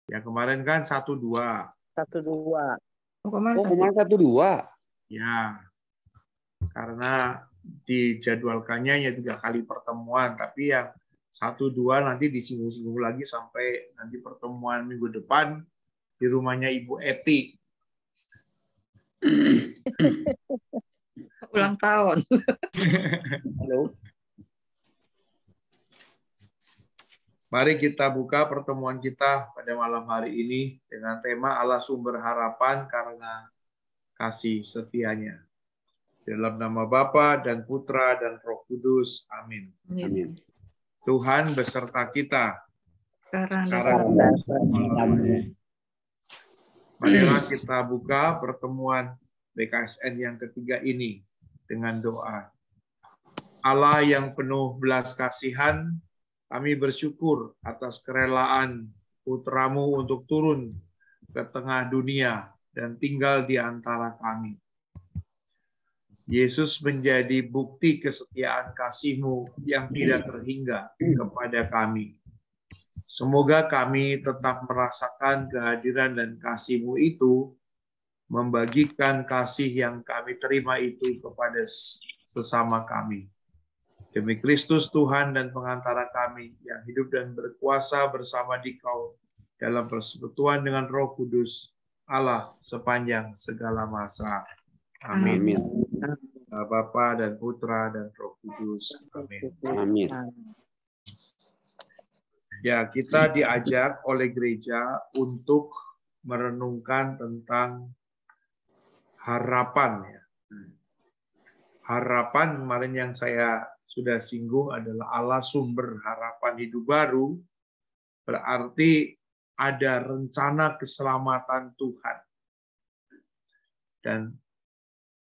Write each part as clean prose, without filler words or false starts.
Ya kemarin kan 1-2. 1-2. Oh, kemarin Oh, kemarin 1-2. Ya, karena dijadwalkannya ya 3 kali pertemuan, tapi yang 1-2 nanti disinggung-singgung lagi sampai nanti pertemuan minggu depan di rumahnya Ibu Eti. ulang tahun. Halo. Mari kita buka pertemuan kita pada malam hari ini dengan tema Allah sumber harapan karena kasih setianya. Dalam nama Bapa dan Putra dan Roh Kudus. Amin. Amin. Tuhan beserta kita. Sekarang Sekarang dan selama-lamanya. Marilah kita buka pertemuan BKSN yang ketiga ini dengan doa. Allah yang penuh belas kasihan, kami bersyukur atas kerelaan Putramu untuk turun ke tengah dunia dan tinggal di antara kami. Yesus menjadi bukti kesetiaan kasih-Mu yang tidak terhingga kepada kami. Semoga kami tetap merasakan kehadiran dan kasih-Mu itu, membagikan kasih yang kami terima itu kepada sesama kami. Demi Kristus Tuhan dan pengantara kami yang hidup dan berkuasa bersama Dikau dalam persekutuan dengan Roh Kudus Allah sepanjang segala masa. Amin. Amin. Bapa dan Putra dan Roh Kudus. Amin. Amin. Ya, kita diajak oleh gereja untuk merenungkan tentang harapan. Ya. Harapan kemarin yang saya sudah singgung adalah Allah sumber harapan hidup baru, berarti ada rencana keselamatan Tuhan. Dan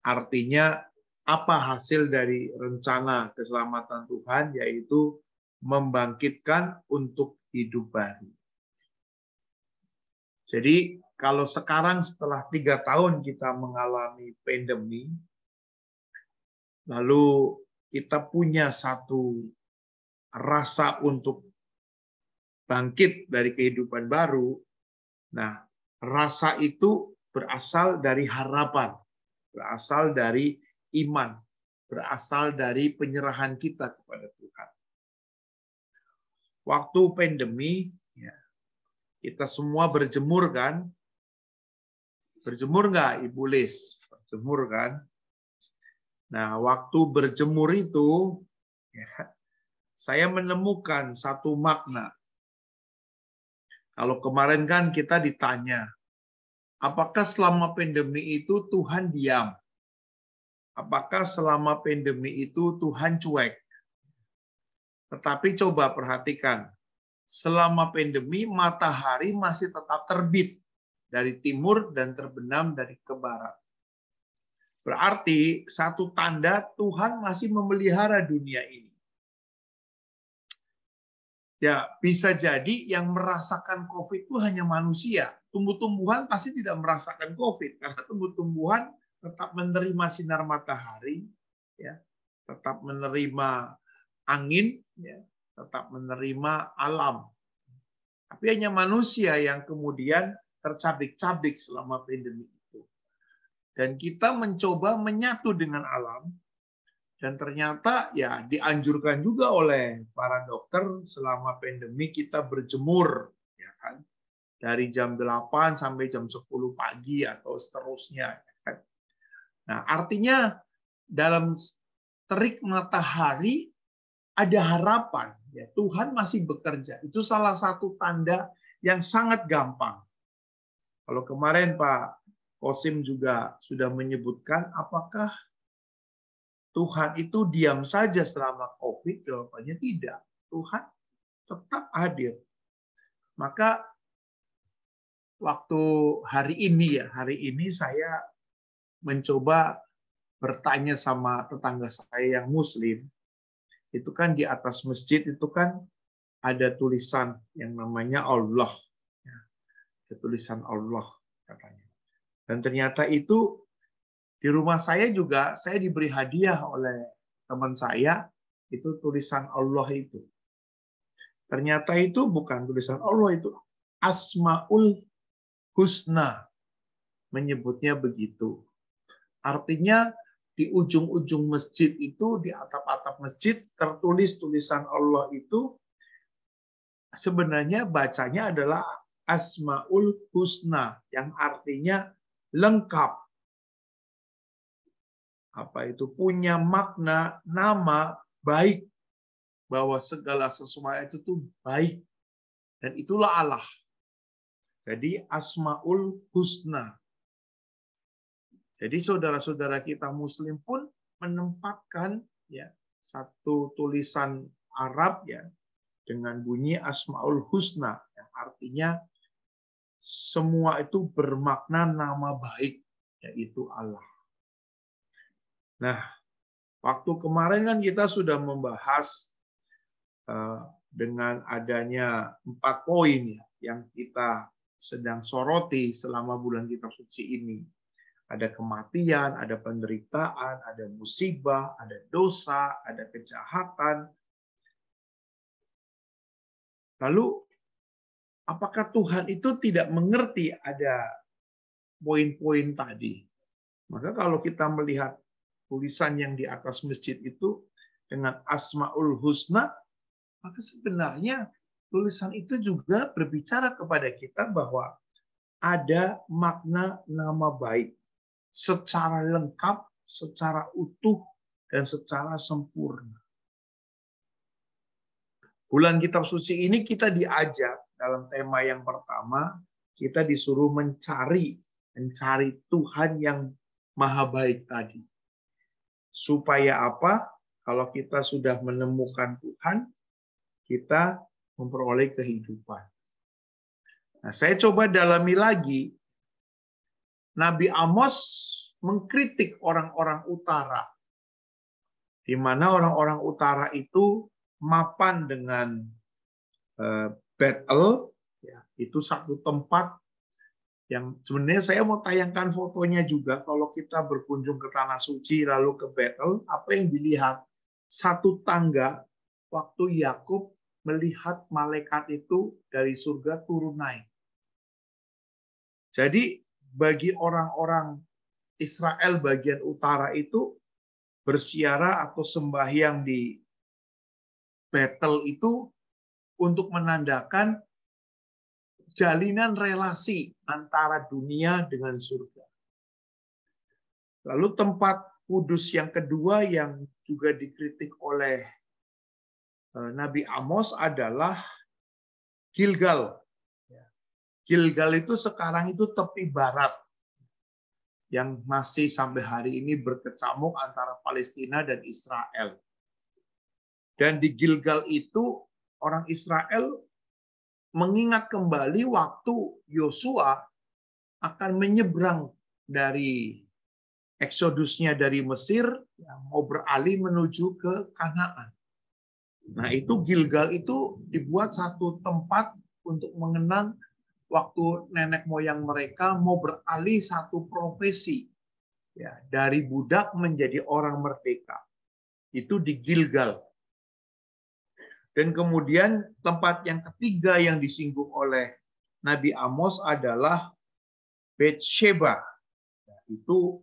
artinya apa hasil dari rencana keselamatan Tuhan, yaitu membangkitkan untuk hidup baru. Jadi kalau sekarang setelah 3 tahun kita mengalami pandemi, lalu kita punya satu rasa untuk bangkit dari kehidupan baru. Nah, rasa itu berasal dari harapan, berasal dari iman, berasal dari penyerahan kita kepada Tuhan. Waktu pandemi, ya, kita semua berjemur kan? Berjemur nggak, Ibu Lis? Berjemur kan? Nah, waktu berjemur itu, ya, saya menemukan satu makna. Kalau kemarin kan kita ditanya, apakah selama pandemi itu Tuhan diam? Apakah selama pandemi itu Tuhan cuek? Tetapi coba perhatikan, selama pandemi matahari masih tetap terbit dari timur dan terbenam dari ke barat. Berarti satu tanda Tuhan masih memelihara dunia ini. Ya, bisa jadi yang merasakan COVID itu hanya manusia. Tumbuh-tumbuhan pasti tidak merasakan COVID karena tumbuh-tumbuhan tetap menerima sinar matahari, ya, tetap menerima angin, ya, tetap menerima alam. Tapi hanya manusia yang kemudian tercabik-cabik selama pandemi itu. Dan kita mencoba menyatu dengan alam, dan ternyata ya dianjurkan juga oleh para dokter selama pandemi kita berjemur, ya kan, dari jam 8 sampai jam 10 pagi atau seterusnya. Ya kan? Nah, artinya dalam terik matahari ada harapan. Ya, Tuhan masih bekerja. Itu salah satu tanda yang sangat gampang. Kalau kemarin Pak Kosim juga sudah menyebutkan, apakah Tuhan itu diam saja selama COVID? Jawabannya tidak. Tuhan tetap hadir. Maka waktu hari ini saya mencoba bertanya sama tetangga saya yang Muslim. Itu kan di atas masjid itu kan ada tulisan yang namanya Allah. Ada tulisan Allah katanya. Dan ternyata itu di rumah saya juga saya diberi hadiah oleh teman saya, itu tulisan Allah itu. Ternyata itu bukan tulisan Allah itu. Asmaul Husna, menyebutnya begitu. Artinya di ujung-ujung masjid itu, di atap-atap masjid, tertulis tulisan Allah itu sebenarnya bacanya adalah Asmaul Husna, yang artinya lengkap. Apa itu? Punya makna, nama, baik. Bahwa segala sesuatu itu baik. Dan itulah Allah. Jadi Asmaul Husna. Jadi saudara-saudara kita Muslim pun menempatkan ya satu tulisan Arab ya dengan bunyi Asmaul Husna, yang artinya semua itu bermakna nama baik, yaitu Allah. Nah, waktu kemarin kan kita sudah membahas dengan adanya 4 poin ya, yang kita sedang soroti selama bulan kitab suci ini. Ada kematian, ada penderitaan, ada musibah, ada dosa, ada kejahatan. Lalu, apakah Tuhan itu tidak mengerti ada poin-poin tadi? Maka kalau kita melihat tulisan yang di atas masjid itu dengan Asmaul Husna, maka sebenarnya tulisan itu juga berbicara kepada kita bahwa ada makna nama baik secara lengkap, secara utuh, dan secara sempurna. Bulan kitab suci ini kita diajak dalam tema yang pertama, kita disuruh mencari Tuhan yang maha baik tadi. Supaya apa? Kalau kita sudah menemukan Tuhan, kita memperoleh kehidupan. Nah, saya coba dalami lagi. Nabi Amos mengkritik orang-orang utara, di mana orang-orang utara itu mapan dengan Bethel, ya, itu satu tempat yang sebenarnya saya mau tayangkan fotonya juga. Kalau kita berkunjung ke Tanah Suci lalu ke Bethel, apa yang dilihat? Satu tangga waktu Yakub melihat malaikat itu dari surga turun naik. Jadi bagi orang-orang Israel bagian utara itu bersiara atau sembahyang di Bethel itu untuk menandakan jalinan relasi antara dunia dengan surga. Lalu tempat kudus yang kedua yang juga dikritik oleh Nabi Amos adalah Gilgal. Gilgal itu sekarang itu tepi barat, yang masih sampai hari ini berkecamuk antara Palestina dan Israel. Dan di Gilgal itu orang Israel mengingat kembali waktu Yosua akan menyeberang dari eksodusnya dari Mesir, mau beralih menuju ke Kanaan. Nah, itu Gilgal itu dibuat satu tempat untuk mengenang waktu nenek moyang mereka mau beralih satu profesi, ya, dari budak menjadi orang merdeka. Itu di Gilgal. Dan kemudian tempat yang ketiga yang disinggung oleh Nabi Amos adalah Betsheba. Itu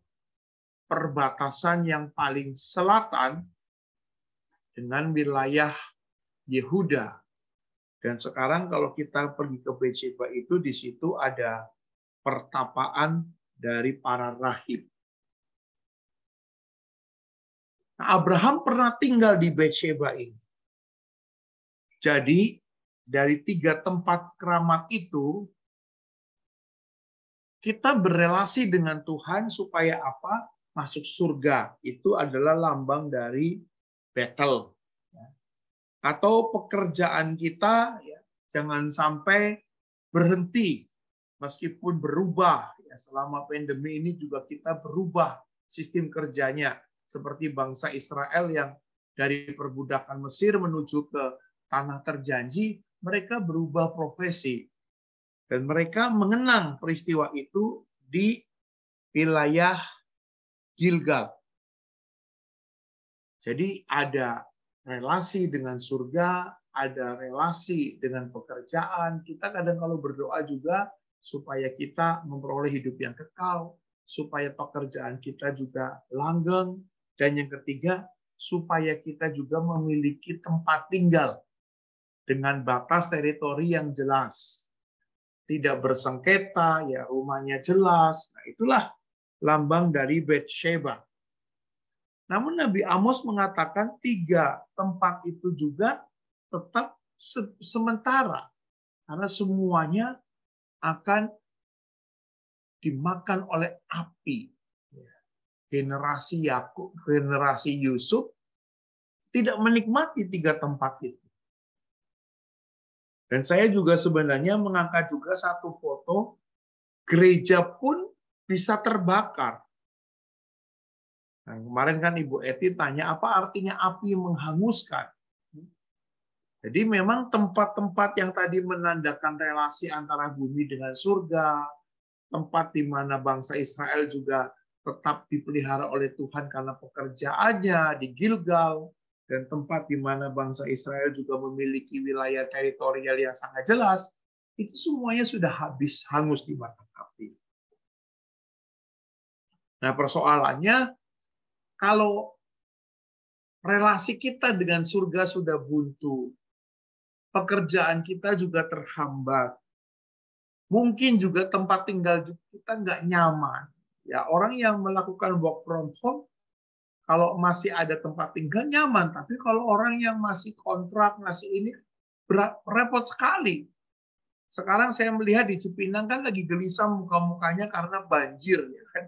perbatasan yang paling selatan dengan wilayah Yehuda. Dan sekarang kalau kita pergi ke Betsheba itu, di situ ada pertapaan dari para rahib. Nah, Abraham pernah tinggal di Betsheba ini. Jadi dari 3 tempat keramat itu, kita berelasi dengan Tuhan supaya apa? Masuk surga. Itu adalah lambang dari Bethel. Atau pekerjaan kita ya, jangan sampai berhenti meskipun berubah. Ya, selama pandemi ini juga kita berubah sistem kerjanya. Seperti bangsa Israel yang dari perbudakan Mesir menuju ke tanah terjanji, mereka berubah profesi. Dan mereka mengenang peristiwa itu di wilayah Gilgal. Jadi ada relasi dengan surga, ada relasi dengan pekerjaan. Kita kadang kalau berdoa juga supaya kita memperoleh hidup yang kekal, supaya pekerjaan kita juga langgeng, dan yang ketiga, supaya kita juga memiliki tempat tinggal dengan batas teritori yang jelas. Tidak bersengketa, ya rumahnya jelas. Nah, itulah lambang dari Betsheba. Namun Nabi Amos mengatakan 3 tempat itu juga tetap sementara. Karena semuanya akan dimakan oleh api. Generasi Yakub, generasi Yusuf tidak menikmati 3 tempat itu. Dan saya juga sebenarnya mengangkat juga satu foto, gereja pun bisa terbakar. Nah, kemarin kan Ibu Eti tanya, apa artinya api menghanguskan? Jadi memang tempat-tempat yang tadi menandakan relasi antara bumi dengan surga, tempat di mana bangsa Israel juga tetap dipelihara oleh Tuhan karena pekerjaannya di Gilgal, dan tempat di mana bangsa Israel juga memiliki wilayah teritorial yang sangat jelas, itu semuanya sudah habis hangus dimakan api. Nah, persoalannya kalau relasi kita dengan surga sudah buntu, pekerjaan kita juga terhambat, mungkin juga tempat tinggal kita nggak nyaman. Ya, orang yang melakukan work from home, kalau masih ada tempat tinggal nyaman, tapi kalau orang yang masih kontrak, masih ini repot sekali. Sekarang saya melihat di Cipinang kan lagi gelisah muka-mukanya karena banjir, ya kan?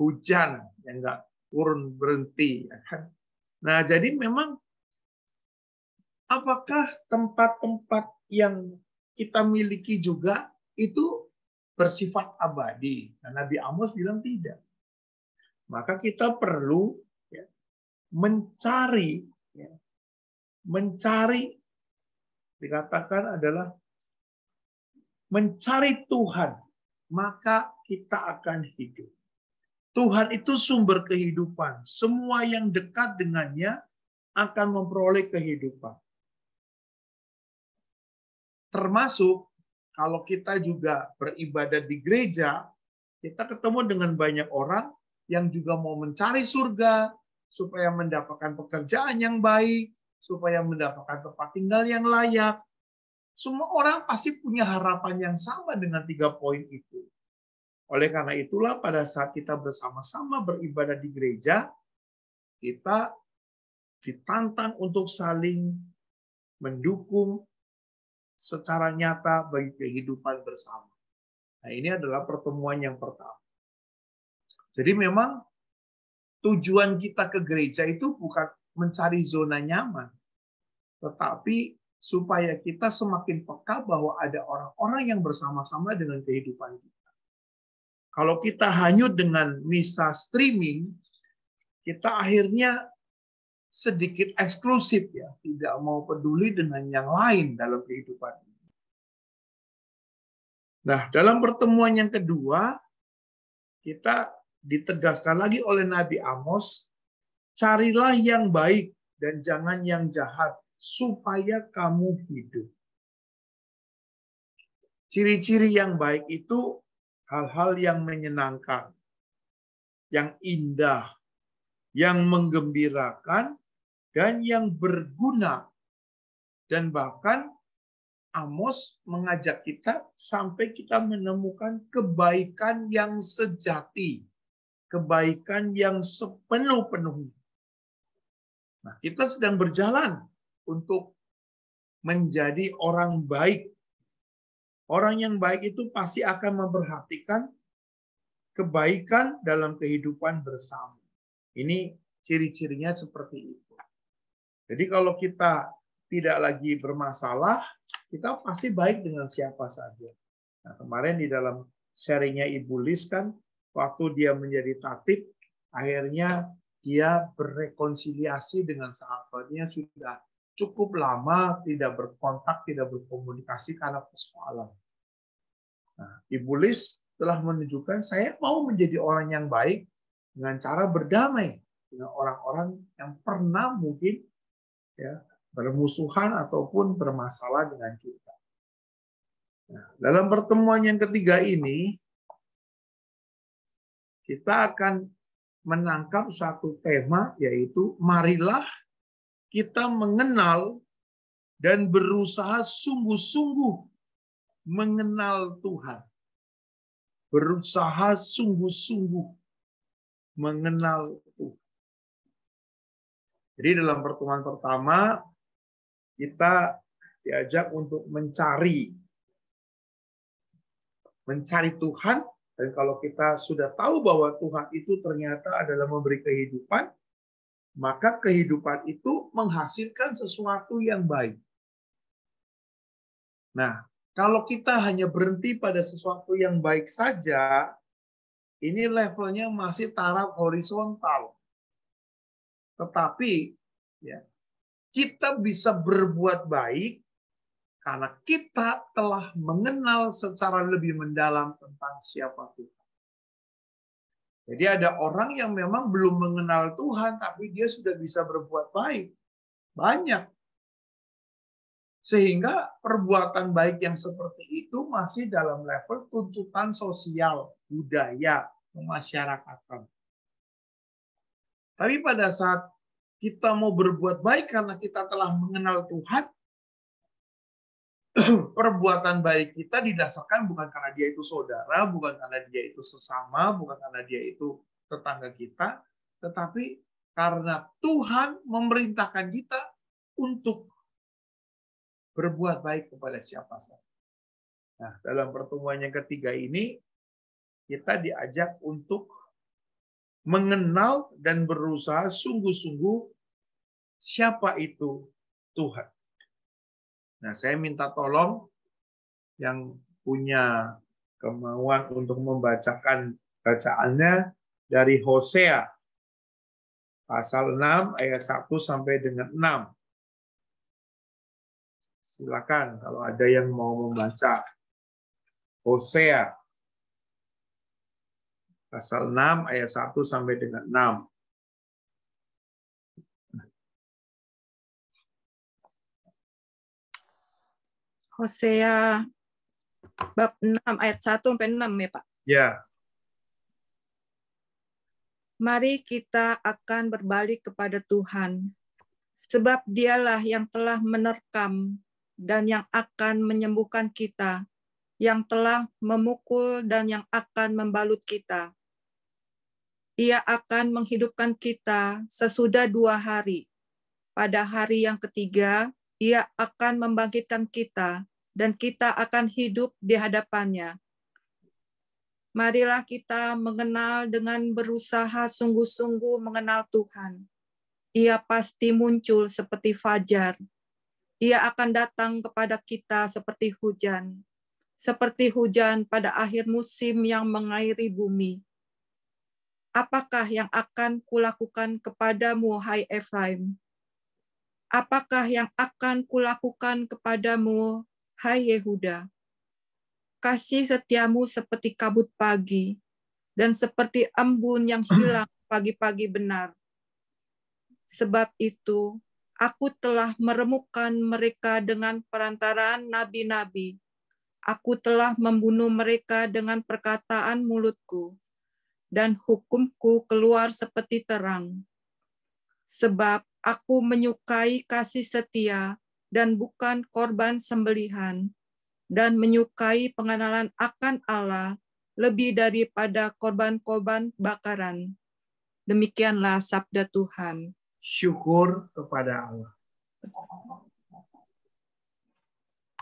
Hujan yang nggak turun berhenti, ya kan? Nah, jadi memang apakah tempat-tempat yang kita miliki juga itu bersifat abadi? Nah, Nabi Amos bilang tidak. Maka kita perlu mencari, dikatakan adalah mencari Tuhan, maka kita akan hidup. Tuhan itu sumber kehidupan. Semua yang dekat dengannya akan memperoleh kehidupan. Termasuk kalau kita juga beribadah di gereja, kita ketemu dengan banyak orang yang juga mau mencari surga, supaya mendapatkan pekerjaan yang baik, supaya mendapatkan tempat tinggal yang layak. Semua orang pasti punya harapan yang sama dengan 3 poin itu. Oleh karena itulah pada saat kita bersama-sama beribadah di gereja, kita ditantang untuk saling mendukung secara nyata bagi kehidupan bersama. Nah, ini adalah pertemuan yang pertama. Jadi memang tujuan kita ke gereja itu bukan mencari zona nyaman, tetapi supaya kita semakin peka bahwa ada orang-orang yang bersama-sama dengan kehidupan kita. Kalau kita hanyut dengan misa streaming, kita akhirnya sedikit eksklusif, ya, tidak mau peduli dengan yang lain dalam kehidupan ini. Nah, dalam pertemuan yang kedua, kita ditegaskan lagi oleh Nabi Amos, carilah yang baik dan jangan yang jahat, supaya kamu hidup. Ciri-ciri yang baik itu hal-hal yang menyenangkan, yang indah, yang menggembirakan, dan yang berguna. Dan bahkan Amos mengajak kita sampai kita menemukan kebaikan yang sejati, kebaikan yang sepenuh-penuhnya. Nah, kita sedang berjalan untuk menjadi orang baik. Orang yang baik itu pasti akan memperhatikan kebaikan dalam kehidupan bersama. Ini ciri-cirinya seperti itu. Jadi kalau kita tidak lagi bermasalah, kita pasti baik dengan siapa saja. Nah, kemarin di dalam sharingnya Ibu Lis kan, waktu dia menjadi tatib, akhirnya dia berrekonsiliasi dengan sahabatnya sudah cukup lama tidak berkontak, tidak berkomunikasi karena persoalan. Nah, Ibu Lis telah menunjukkan saya mau menjadi orang yang baik dengan cara berdamai dengan orang-orang yang pernah mungkin, ya, bermusuhan ataupun bermasalah dengan kita. Nah, dalam pertemuan yang ketiga ini, kita akan menangkap satu tema, yaitu marilah kita mengenal dan berusaha sungguh-sungguh mengenal Tuhan. Berusaha sungguh-sungguh mengenal Tuhan. Jadi dalam pertemuan pertama, kita diajak untuk mencari Tuhan. Dan kalau kita sudah tahu bahwa Tuhan itu ternyata adalah memberi kehidupan, maka kehidupan itu menghasilkan sesuatu yang baik. Nah, kalau kita hanya berhenti pada sesuatu yang baik saja, ini levelnya masih taraf horizontal. Tetapi ya, kita bisa berbuat baik karena kita telah mengenal secara lebih mendalam tentang siapa Tuhan. Jadi ada orang yang memang belum mengenal Tuhan, tapi dia sudah bisa berbuat baik. Banyak. Sehingga perbuatan baik yang seperti itu masih dalam level tuntutan sosial, budaya, kemasyarakatan. Tapi pada saat kita mau berbuat baik karena kita telah mengenal Tuhan, perbuatan baik kita didasarkan bukan karena dia itu saudara, bukan karena dia itu sesama, bukan karena dia itu tetangga kita, tetapi karena Tuhan memerintahkan kita untuk berbuat baik kepada siapa saja. Nah, dalam pertemuan yang ketiga ini, kita diajak untuk mengenal dan berusaha sungguh-sungguh siapa itu Tuhan. Nah, saya minta tolong yang punya kemauan untuk membacakan bacaannya dari Hosea pasal 6 ayat 1 sampai dengan 6. Silakan kalau ada yang mau membaca. Hosea pasal 6 ayat 1 sampai dengan 6. Hosea bab 6 ayat 1 sampai 6 ya, Pak. Ya. Mari kita akan berbalik kepada Tuhan, sebab Dialah yang telah menerkam dan yang akan menyembuhkan kita, yang telah memukul dan yang akan membalut kita. Ia akan menghidupkan kita sesudah 2 hari. Pada hari yang ketiga, Ia akan membangkitkan kita, dan kita akan hidup di hadapannya. Marilah kita mengenal dengan berusaha sungguh-sungguh mengenal Tuhan. Ia pasti muncul seperti fajar. Ia akan datang kepada kita seperti hujan pada akhir musim yang mengairi bumi. Apakah yang akan kulakukan kepadamu, hai Efraim? Apakah yang akan kulakukan kepadamu, hai Yehuda? Kasih setiamu seperti kabut pagi, dan seperti embun yang hilang pagi-pagi benar. Sebab itu, aku telah meremukkan mereka dengan perantaraan nabi-nabi. Aku telah membunuh mereka dengan perkataan mulutku, dan hukumku keluar seperti terang. Sebab aku menyukai kasih setia dan bukan korban sembelihan, dan menyukai pengenalan akan Allah lebih daripada korban-korban bakaran. Demikianlah sabda Tuhan. Syukur kepada Allah.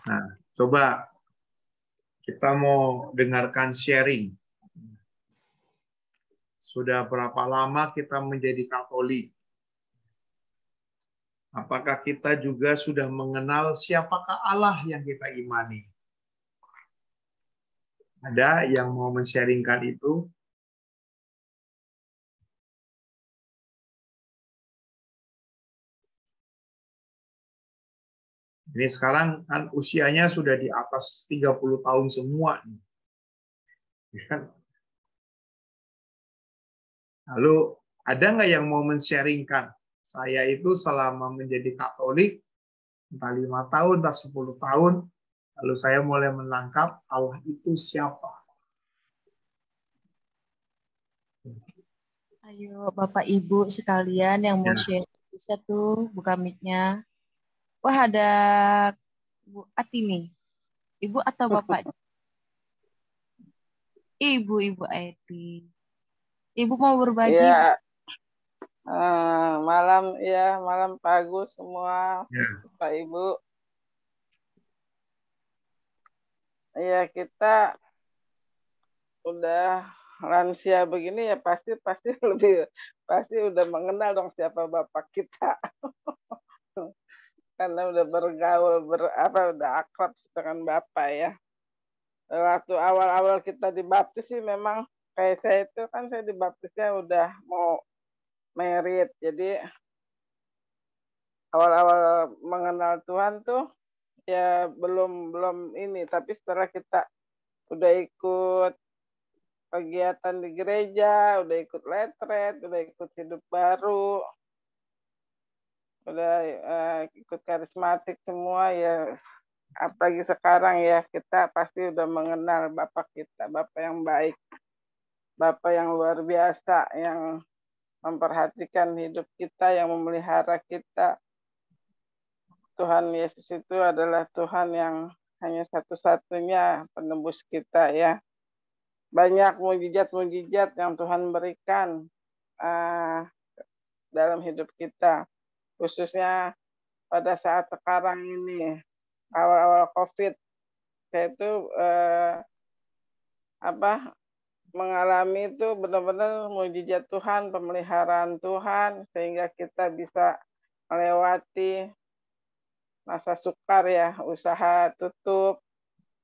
Nah, coba kita mau dengarkan sharing. Sudah berapa lama kita menjadi Katolik? Apakah kita juga sudah mengenal siapakah Allah yang kita imani? Ada yang mau men-sharingkan itu? Ini sekarang kan usianya sudah di atas 30 tahun semua. Lalu ada nggak yang mau men-sharingkan? Saya itu selama menjadi Katolik entah 5 tahun, entah 10 tahun, lalu saya mulai menangkap Allah itu siapa. Ayo Bapak Ibu sekalian yang mau Ya. share, bisa tuh buka mic-nya. Wah, ada Bu Ati nih. Ibu atau Bapak? Ibu Ati. Ibu mau berbagi? Ya, malam Pak Agus semua, Ya. Pak Ibu. Ya, kita udah lansia begini ya pasti pasti udah mengenal dong siapa bapak kita. Karena udah bergaul udah akrab dengan bapak ya. Waktu awal-awal kita dibaptis sih memang kayak saya itu kan saya dibaptisnya udah mau merit. Jadi awal-awal mengenal Tuhan tuh ya belum ini, tapi setelah kita udah ikut kegiatan di gereja, udah ikut letret, udah ikut hidup baru, udah ikut karismatik semua ya, apalagi sekarang ya kita pasti udah mengenal Bapak kita, Bapak yang baik, Bapak yang luar biasa, yang memperhatikan hidup kita, yang memelihara kita. Tuhan Yesus itu adalah Tuhan yang hanya satu-satunya penebus kita ya. Banyak mujizat-mujizat yang Tuhan berikan dalam hidup kita, khususnya pada saat sekarang ini, awal-awal COVID, saya itu mengalami itu benar-benar mujizat Tuhan, pemeliharaan Tuhan, sehingga kita bisa melewati masa sukar ya, usaha tutup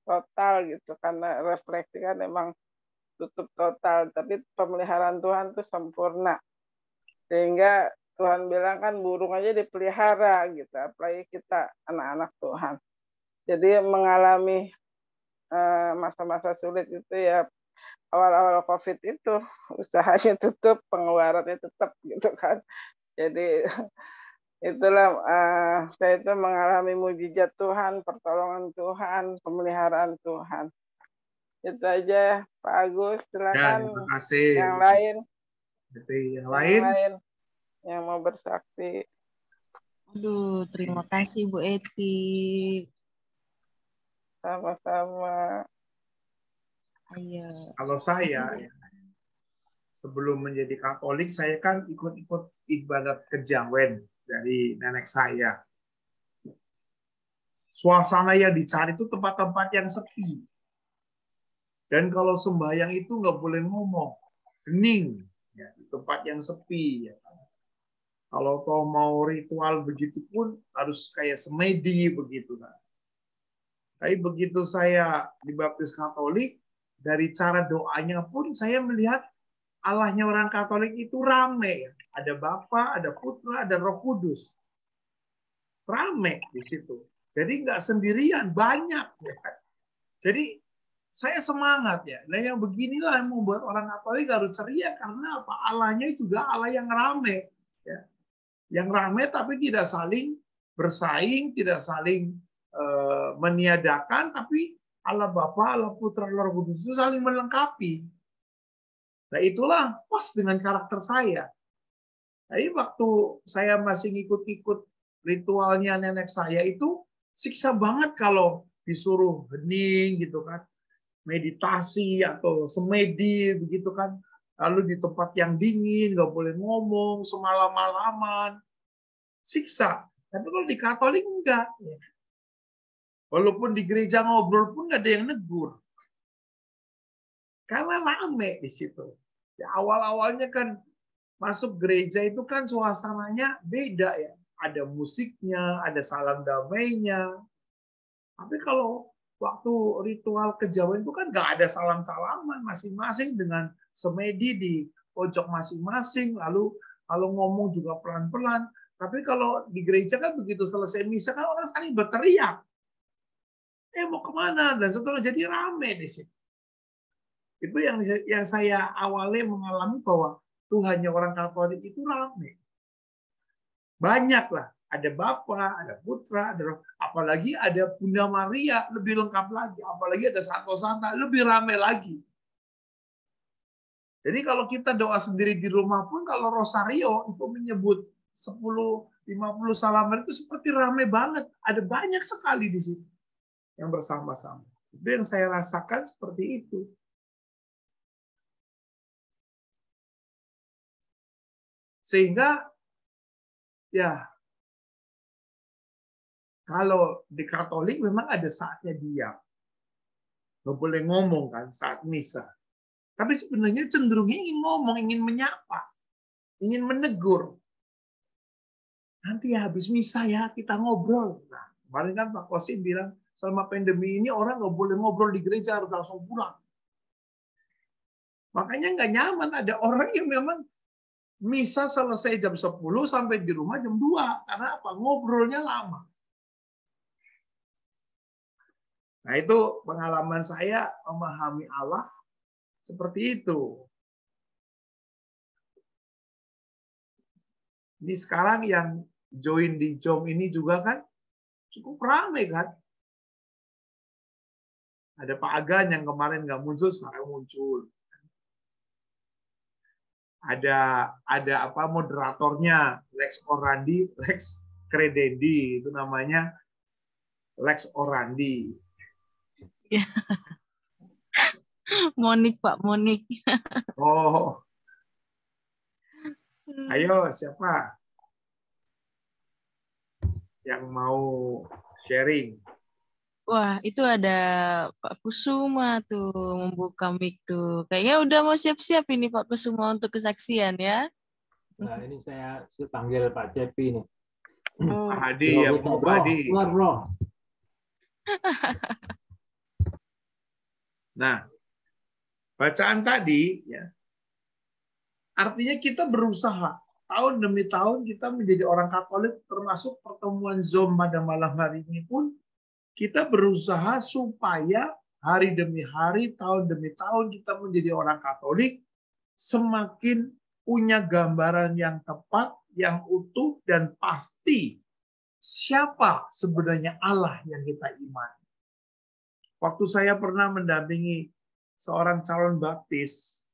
total gitu, karena refleksi kan memang tutup total, tapi pemeliharaan Tuhan itu sempurna. Sehingga Tuhan bilang kan burung aja dipelihara gitu, apalagi kita anak-anak Tuhan. Jadi mengalami masa-masa sulit itu ya, awal-awal COVID itu usahanya tutup, pengeluarannya tetap gitu kan. Jadi itulah saya itu mengalami mujizat Tuhan, pertolongan Tuhan, pemeliharaan Tuhan. Itu aja Pak Agus, silakan. Ya, terima kasih. Yang lain. Yang lain yang mau bersaksi. Aduh, terima kasih Bu Eti. Sama-sama. Ayo. Kalau saya sebelum menjadi Katolik, saya kan ikut-ikut ibadat kejawen dari nenek saya. Suasana yang dicari itu tempat-tempat yang sepi. Dan kalau sembahyang itu nggak boleh ngomong, hening, ya, di tempat yang sepi. Ya. Kalau kau mau ritual begitu pun harus kayak semedi begitu kan. Tapi begitu saya dibaptis Katolik, dari cara doanya pun saya melihat Allahnya orang Katolik itu rame. Ada Bapa, ada Putra, ada Roh Kudus. Rame di situ. Jadi nggak sendirian, banyak. Ya. Jadi saya semangat ya. Nah yang beginilah yang membuat orang Katolik harus ceria karena apa? Allahnya juga Allah yang rame. Ya. Yang rame tapi tidak saling bersaing, tidak saling meniadakan, tapi Allah Bapa, Allah Putra, Allah Roh Kudus itu saling melengkapi. Nah itulah pas dengan karakter saya. Jadi waktu saya masih ngikut-ikut ritualnya nenek saya itu siksa banget kalau disuruh hening gitu kan, meditasi atau semedi begitu kan, lalu di tempat yang dingin nggak boleh ngomong semalam-malaman, siksa. Tapi kalau di Katolik enggak. Walaupun di gereja ngobrol pun nggak ada yang negur. Karena rame di situ. Ya, awal-awalnya kan masuk gereja itu kan suasananya beda ya. Ada musiknya, ada salam damainya. Tapi kalau waktu ritual kejawen itu kan nggak ada salam-salaman, masing-masing dengan semedi di pojok masing-masing. Lalu kalau ngomong juga pelan-pelan. Tapi kalau di gereja kan begitu selesai misa kan orang saling berteriak. Mau kemana? Dan setelah jadi rame di situ. Itu yang saya awalnya mengalami bahwa Tuhannya orang Katolik itu rame. Banyak lah. Ada Bapa, ada Putra, ada Roh. Apalagi ada Bunda Maria, lebih lengkap lagi. Apalagi ada Santo Santa, lebih ramai lagi. Jadi kalau kita doa sendiri di rumah pun, kalau Rosario itu menyebut 10-50 salaman itu seperti ramai banget. Ada banyak sekali di situ yang bersama-sama. Itu yang saya rasakan seperti itu. Sehingga ya kalau di Katolik memang ada saatnya diam. Nggak boleh ngomong kan saat misa. Tapi sebenarnya cenderungnya ingin ngomong, ingin menyapa, ingin menegur. Nanti ya habis misa ya kita ngobrol. Nah, kemarin kan Pak Kosim bilang selama pandemi ini orang nggak boleh ngobrol di gereja, harus langsung pulang. Makanya nggak nyaman, ada orang yang memang misa selesai jam 10 sampai di rumah jam 2. Karena apa? Ngobrolnya lama. Nah itu pengalaman saya memahami Allah seperti itu. Ini sekarang yang join di JOM ini juga kan cukup ramai kan. Ada Pak Agan yang kemarin nggak muncul, sekarang muncul. Ada apa moderatornya, Lex Orandi, Lex Credendi, itu namanya Lex Orandi. Monik, Pak, Monik. Oh. Ayo, siapa yang mau sharing? Wah, itu ada Pak Kusuma tuh membuka mic tuh. Kayaknya udah mau siap-siap ini Pak Kusuma untuk kesaksian ya. Nah, ini saya panggil Pak Cepi nih. Oh. Pak Hadi, ya Pak Hadi. Keluar, bro. Nah, bacaan tadi ya artinya kita berusaha tahun demi tahun kita menjadi orang Katolik, termasuk pertemuan Zoom pada malam hari ini pun kita berusaha supaya hari demi hari, tahun demi tahun kita menjadi orang Katolik semakin punya gambaran yang tepat, yang utuh dan pasti siapa sebenarnya Allah yang kita imani. Waktu saya pernah mendampingi seorang calon baptis,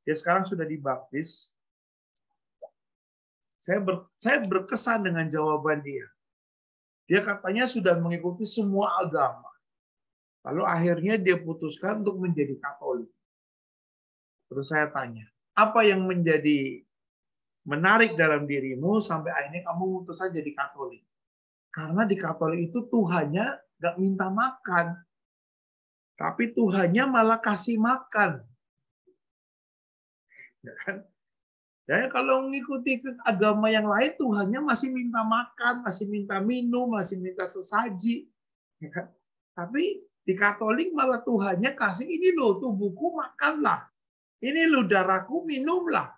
dia sekarang sudah dibaptis. Saya berkesan dengan jawaban dia. Dia katanya sudah mengikuti semua agama. Lalu akhirnya dia putuskan untuk menjadi Katolik. Terus saya tanya, apa yang menjadi menarik dalam dirimu sampai akhirnya kamu memutuskan jadi Katolik? Karena di Katolik itu Tuhannya nggak minta makan. Tapi Tuhannya malah kasih makan. Ya kan? Ya, kalau mengikuti agama yang lain, Tuhannya masih minta makan, masih minta minum, masih minta sesaji. Ya kan? Tapi di Katolik malah Tuhannya kasih, ini loh tubuhku makanlah. Ini loh darahku minumlah.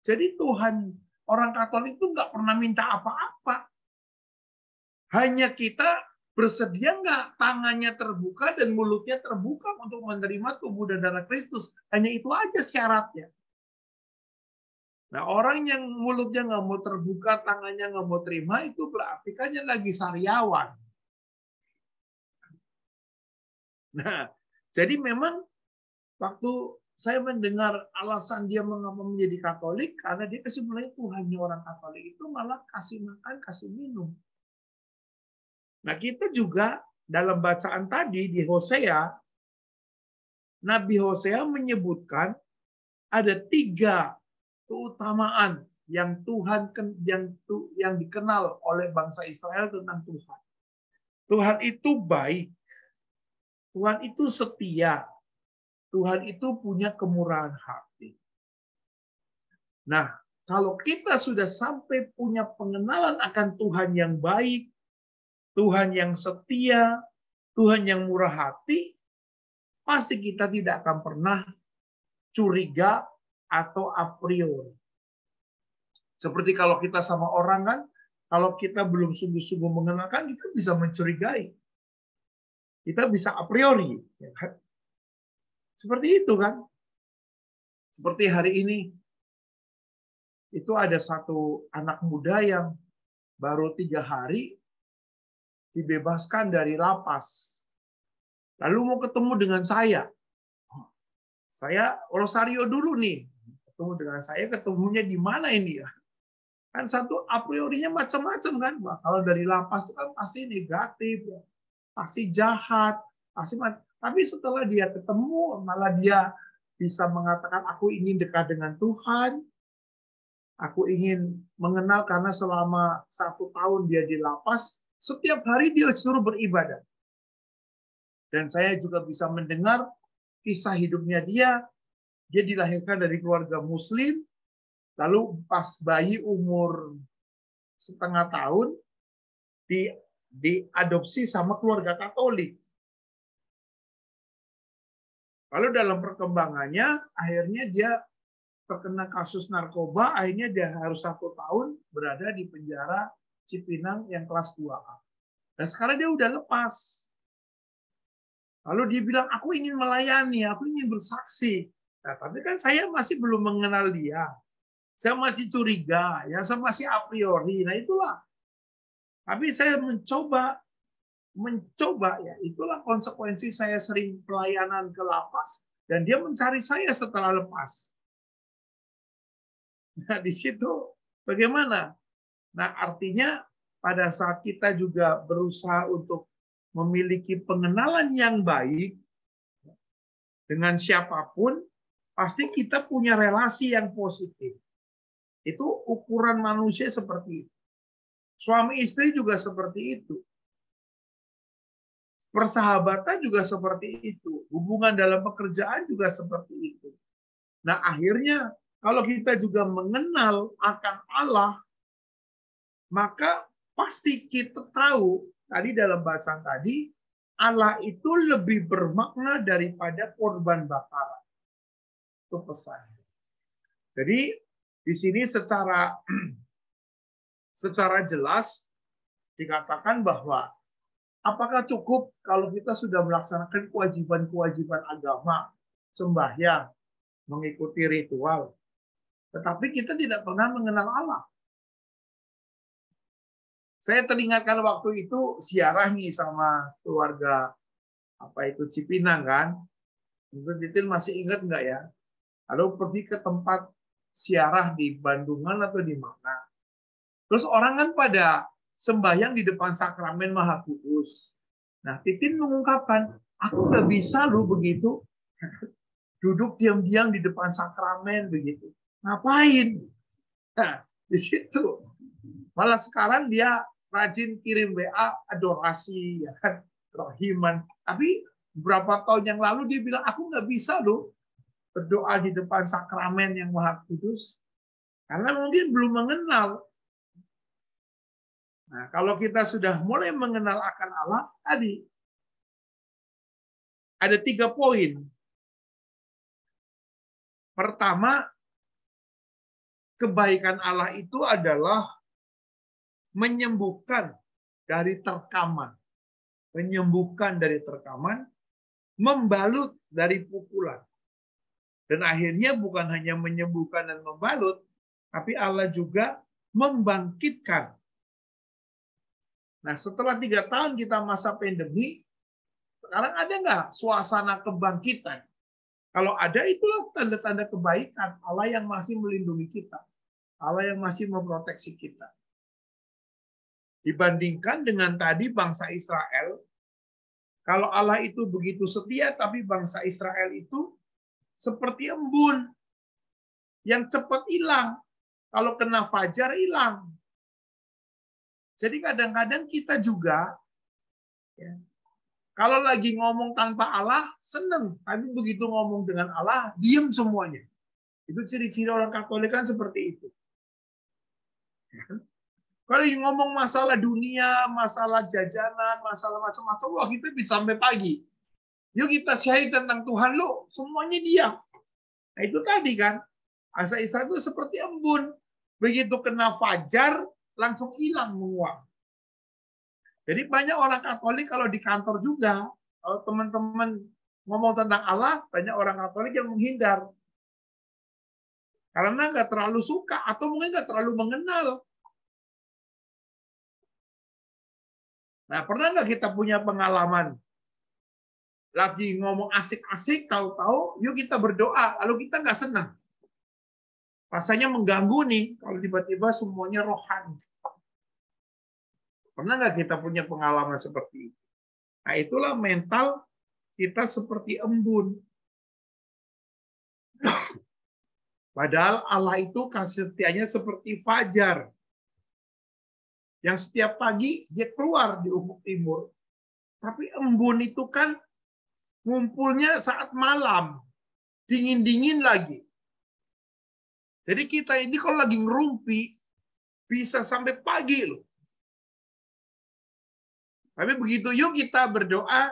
Jadi Tuhan, orang Katolik itu nggak pernah minta apa-apa. Hanya kita bersedia nggak tangannya terbuka dan mulutnya terbuka untuk menerima tubuh dan darah Kristus. Hanya itu aja syaratnya. Nah, orang yang mulutnya nggak mau terbuka, tangannya nggak mau terima, itu berarti kan lagi sariawan. Nah, jadi memang waktu saya mendengar alasan dia mengapa menjadi Katolik, karena dia kesimpulannya Tuhannya orang Katolik itu malah kasih makan, kasih minum. Nah, kita juga dalam bacaan tadi di Hosea, Nabi Hosea menyebutkan ada 3 keutamaan yang Tuhan yang dikenal oleh bangsa Israel tentang Tuhan. Tuhan itu baik. Tuhan itu setia. Tuhan itu punya kemurahan hati. Nah, kalau kita sudah sampai punya pengenalan akan Tuhan yang baik, Tuhan yang setia, Tuhan yang murah hati, pasti kita tidak akan pernah curiga atau a priori. Seperti kalau kita sama orang kan, kalau kita belum sungguh-sungguh mengenalkan, kita bisa mencurigai. Kita bisa a priori. Ya kan? Seperti itu kan. Seperti hari ini, itu ada satu anak muda yang baru 3 hari dibebaskan dari lapas. Lalu mau ketemu dengan saya. Saya Rosario dulu nih. Ketemu dengan saya, ketemunya di mana ini ya? Kan satu a priorinya macam-macam kan. Wah, kalau dari lapas itu kan pasti negatif, ya. Pasti jahat, pasti. Tapi setelah dia ketemu, malah dia bisa mengatakan, aku ingin dekat dengan Tuhan. Aku ingin mengenal karena selama 1 tahun dia di lapas, setiap hari dia suruh beribadah. Dan saya juga bisa mendengar kisah hidupnya dia. Dia dilahirkan dari keluarga Muslim, lalu pas bayi umur 1,5 tahun, diadopsi sama keluarga Katolik. Lalu dalam perkembangannya, akhirnya dia terkena kasus narkoba, akhirnya dia harus 1 tahun berada di penjara Cipinang yang kelas 2A. Dan sekarang dia udah lepas. Lalu dia bilang, aku ingin melayani, aku ingin bersaksi. Nah, tapi kan saya masih belum mengenal dia. Saya masih curiga, ya, saya masih a priori. Nah, itulah. Tapi saya mencoba ya, itulah konsekuensi saya sering pelayanan ke lapas, dan dia mencari saya setelah lepas. Nah, di situ bagaimana? Nah, artinya pada saat kita juga berusaha untuk memiliki pengenalan yang baik dengan siapapun, pasti kita punya relasi yang positif. Itu ukuran manusia seperti itu. Suami istri juga seperti itu. Persahabatan juga seperti itu. Hubungan dalam pekerjaan juga seperti itu. Nah, akhirnya kalau kita juga mengenal akan Allah, maka pasti kita tahu, tadi dalam bahasan tadi, Allah itu lebih bermakna daripada korban bakaran. Itu pesan. Jadi di sini secara jelas dikatakan bahwa apakah cukup kalau kita sudah melaksanakan kewajiban-kewajiban agama, sembahyang, mengikuti ritual, tetapi kita tidak pernah mengenal Allah. Saya teringatkan waktu itu ziarah nih sama keluarga Cipinang kan. Mungkin Titin masih ingat nggak ya? Lalu pergi ke tempat ziarah di Bandungan atau di mana. Terus orang kan pada sembahyang di depan sakramen Maha Kudus. Nah, Titin mengungkapkan, aku nggak bisa loh begitu. Duduk diam-diam di depan sakramen begitu. Ngapain? Nah, di situ. Malah sekarang dia rajin kirim WA adorasi, ya kan, rohiman. Tapi beberapa tahun yang lalu dia bilang, aku nggak bisa loh berdoa di depan sakramen yang Maha Kudus. Karena mungkin belum mengenal. Nah, kalau kita sudah mulai mengenal akan Allah, tadi ada 3 poin. Pertama, kebaikan Allah itu adalah menyembuhkan dari terkaman. Menyembuhkan dari terkaman, membalut dari pukulan. Dan akhirnya bukan hanya menyembuhkan dan membalut, tapi Allah juga membangkitkan. Nah, setelah 3 tahun kita masa pandemi, sekarang ada nggak suasana kebangkitan? Kalau ada, itulah tanda-tanda kebaikan. Allah yang masih melindungi kita. Allah yang masih memproteksi kita. Dibandingkan dengan tadi bangsa Israel, kalau Allah itu begitu setia, tapi bangsa Israel itu seperti embun yang cepat hilang. Kalau kena fajar, hilang. Jadi kadang-kadang kita juga, ya, kalau lagi ngomong tanpa Allah, seneng. Tapi begitu ngomong dengan Allah, diem semuanya. Itu ciri-ciri orang Katolik kan seperti itu. Kalau ngomong masalah dunia, masalah jajanan, masalah macam-macam, wah kita bisa sampai pagi. Yuk kita share tentang Tuhan, lo semuanya diam. Nah itu tadi kan, bangsa Israel itu seperti embun. Begitu kena fajar, langsung hilang menguap. Jadi banyak orang Katolik kalau di kantor juga, kalau teman-teman ngomong tentang Allah, banyak orang Katolik yang menghindar. Karena nggak terlalu suka, atau mungkin nggak terlalu mengenal. Nah, pernah nggak kita punya pengalaman lagi ngomong asik-asik, tahu-tahu yuk kita berdoa, lalu kita nggak senang. Rasanya mengganggu nih kalau tiba-tiba semuanya rohani. Pernah nggak kita punya pengalaman seperti itu? Nah, itulah mental kita seperti embun. Padahal Allah itu kasih setianya seperti fajar. Yang setiap pagi dia keluar di ufuk timur. Tapi embun itu kan ngumpulnya saat malam. Dingin-dingin lagi. Jadi kita ini kalau lagi ngerumpi, bisa sampai pagi loh. Tapi begitu yuk kita berdoa,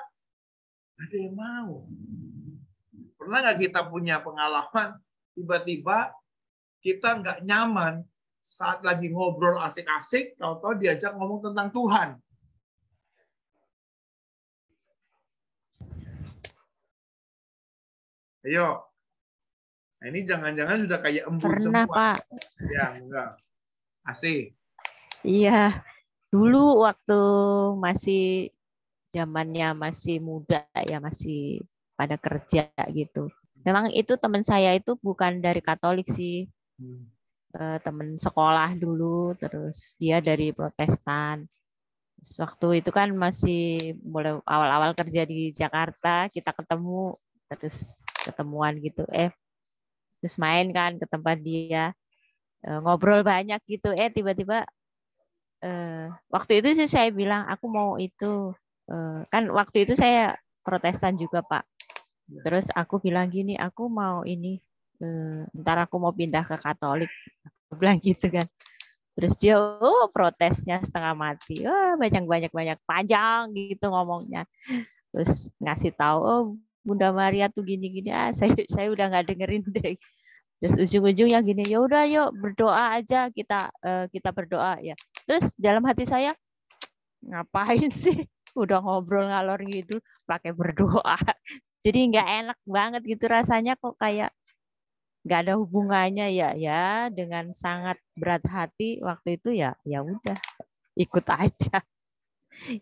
ada yang mau. Pernah nggak kita punya pengalaman, tiba-tiba kita nggak nyaman saat lagi ngobrol asik-asik, tahu-tahu diajak ngomong tentang Tuhan. Ayo. Nah, ini jangan-jangan sudah kayak embun Pernah, semua. Pak. Ya, enggak. Asik. Iya, dulu waktu masih zamannya masih muda ya, masih pada kerja gitu. Memang itu teman saya itu bukan dari Katolik sih, teman sekolah dulu, terus dia dari Protestan. Terus waktu itu kan masih mulai awal-awal kerja di Jakarta, kita ketemu, terus ketemuan gitu, terus main kan ke tempat dia, ngobrol banyak gitu, tiba-tiba waktu itu sih saya bilang aku mau itu, kan waktu itu saya Protestan juga Pak. Terus aku bilang gini, aku mau ini, ntar aku mau pindah ke Katolik, aku bilang gitu kan. Terus dia protesnya setengah mati, banyak panjang gitu ngomongnya. Terus ngasih tahu, Bunda Maria tuh gini-gini, saya udah nggak dengerin deh. Terus ujung-ujungnya gini, ya udah yuk berdoa aja, kita berdoa ya. Terus dalam hati saya, ngapain sih udah ngobrol ngalor ngidul pakai berdoa. Jadi nggak enak banget gitu rasanya, kok kayak nggak ada hubungannya ya dengan sangat berat hati waktu itu ya udah ikut aja.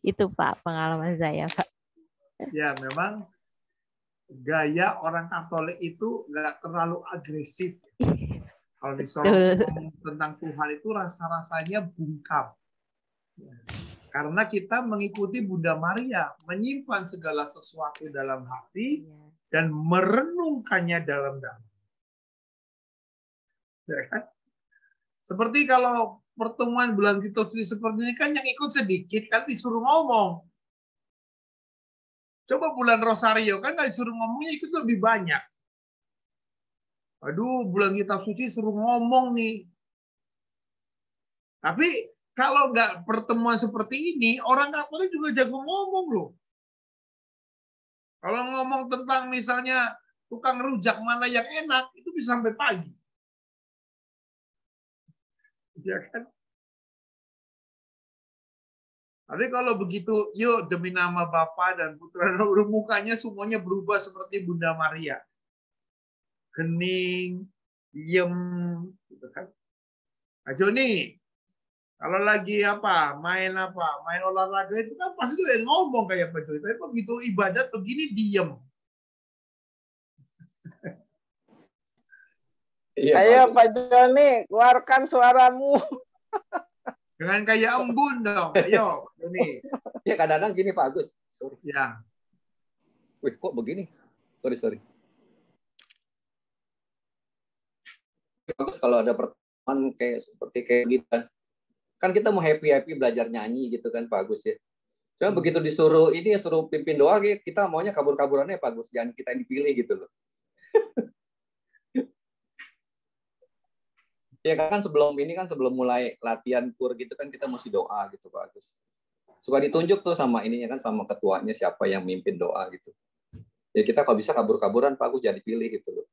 Itu Pak pengalaman saya Pak. Ya, memang gaya orang Katolik itu nggak terlalu agresif. Kalau disuruh ngomong tentang Tuhan itu rasa-rasanya bungkam. Karena kita mengikuti Bunda Maria, menyimpan segala sesuatu dalam hati dan merenungkannya dalam-dalam. Ya kan? Seperti kalau pertemuan bulan liturgi seperti ini kan yang ikut sedikit kan disuruh ngomong. Coba bulan Rosario kan nggak disuruh ngomongnya, ikut lebih banyak. Aduh, bulan kitab suci suruh ngomong nih. Tapi kalau nggak pertemuan seperti ini, orang Katolik juga jago ngomong loh. Kalau ngomong tentang misalnya tukang rujak mana yang enak, itu bisa sampai pagi. Ya kan? Tapi kalau begitu, yuk demi nama Bapa dan Putra dan Roh, mukanya semuanya berubah seperti Bunda Maria. Hening, diem, gitu kan. Nah, Joni, kalau lagi main olahraga itu kan pasti tuh yang ngomong kayak Pak Joni. Tapi begitu ibadat begini diem. Iya, ayo bagus. Pak Joni, keluarkan suaramu. Dengan kayak embun dong. Ayo, Joni. Ya kadang-kadang gini Pak Agus. Sorry. Ya. Wih, kok begini? Sorry. Bagus kalau ada pertemuan seperti gitu kan kita mau happy belajar nyanyi gitu kan Pak Agus ya. Cuma begitu disuruh pimpin doa, kita maunya kabur-kaburannya Pak Agus, jangan kita yang dipilih gitu loh. Ya kan sebelum mulai latihan kur gitu kan kita mesti doa gitu Pak Agus. Suka ditunjuk tuh sama ininya kan, sama ketuanya siapa yang mimpin doa gitu. Ya kita kalau bisa kabur-kaburan Pak Agus, jangan dipilih gitu loh.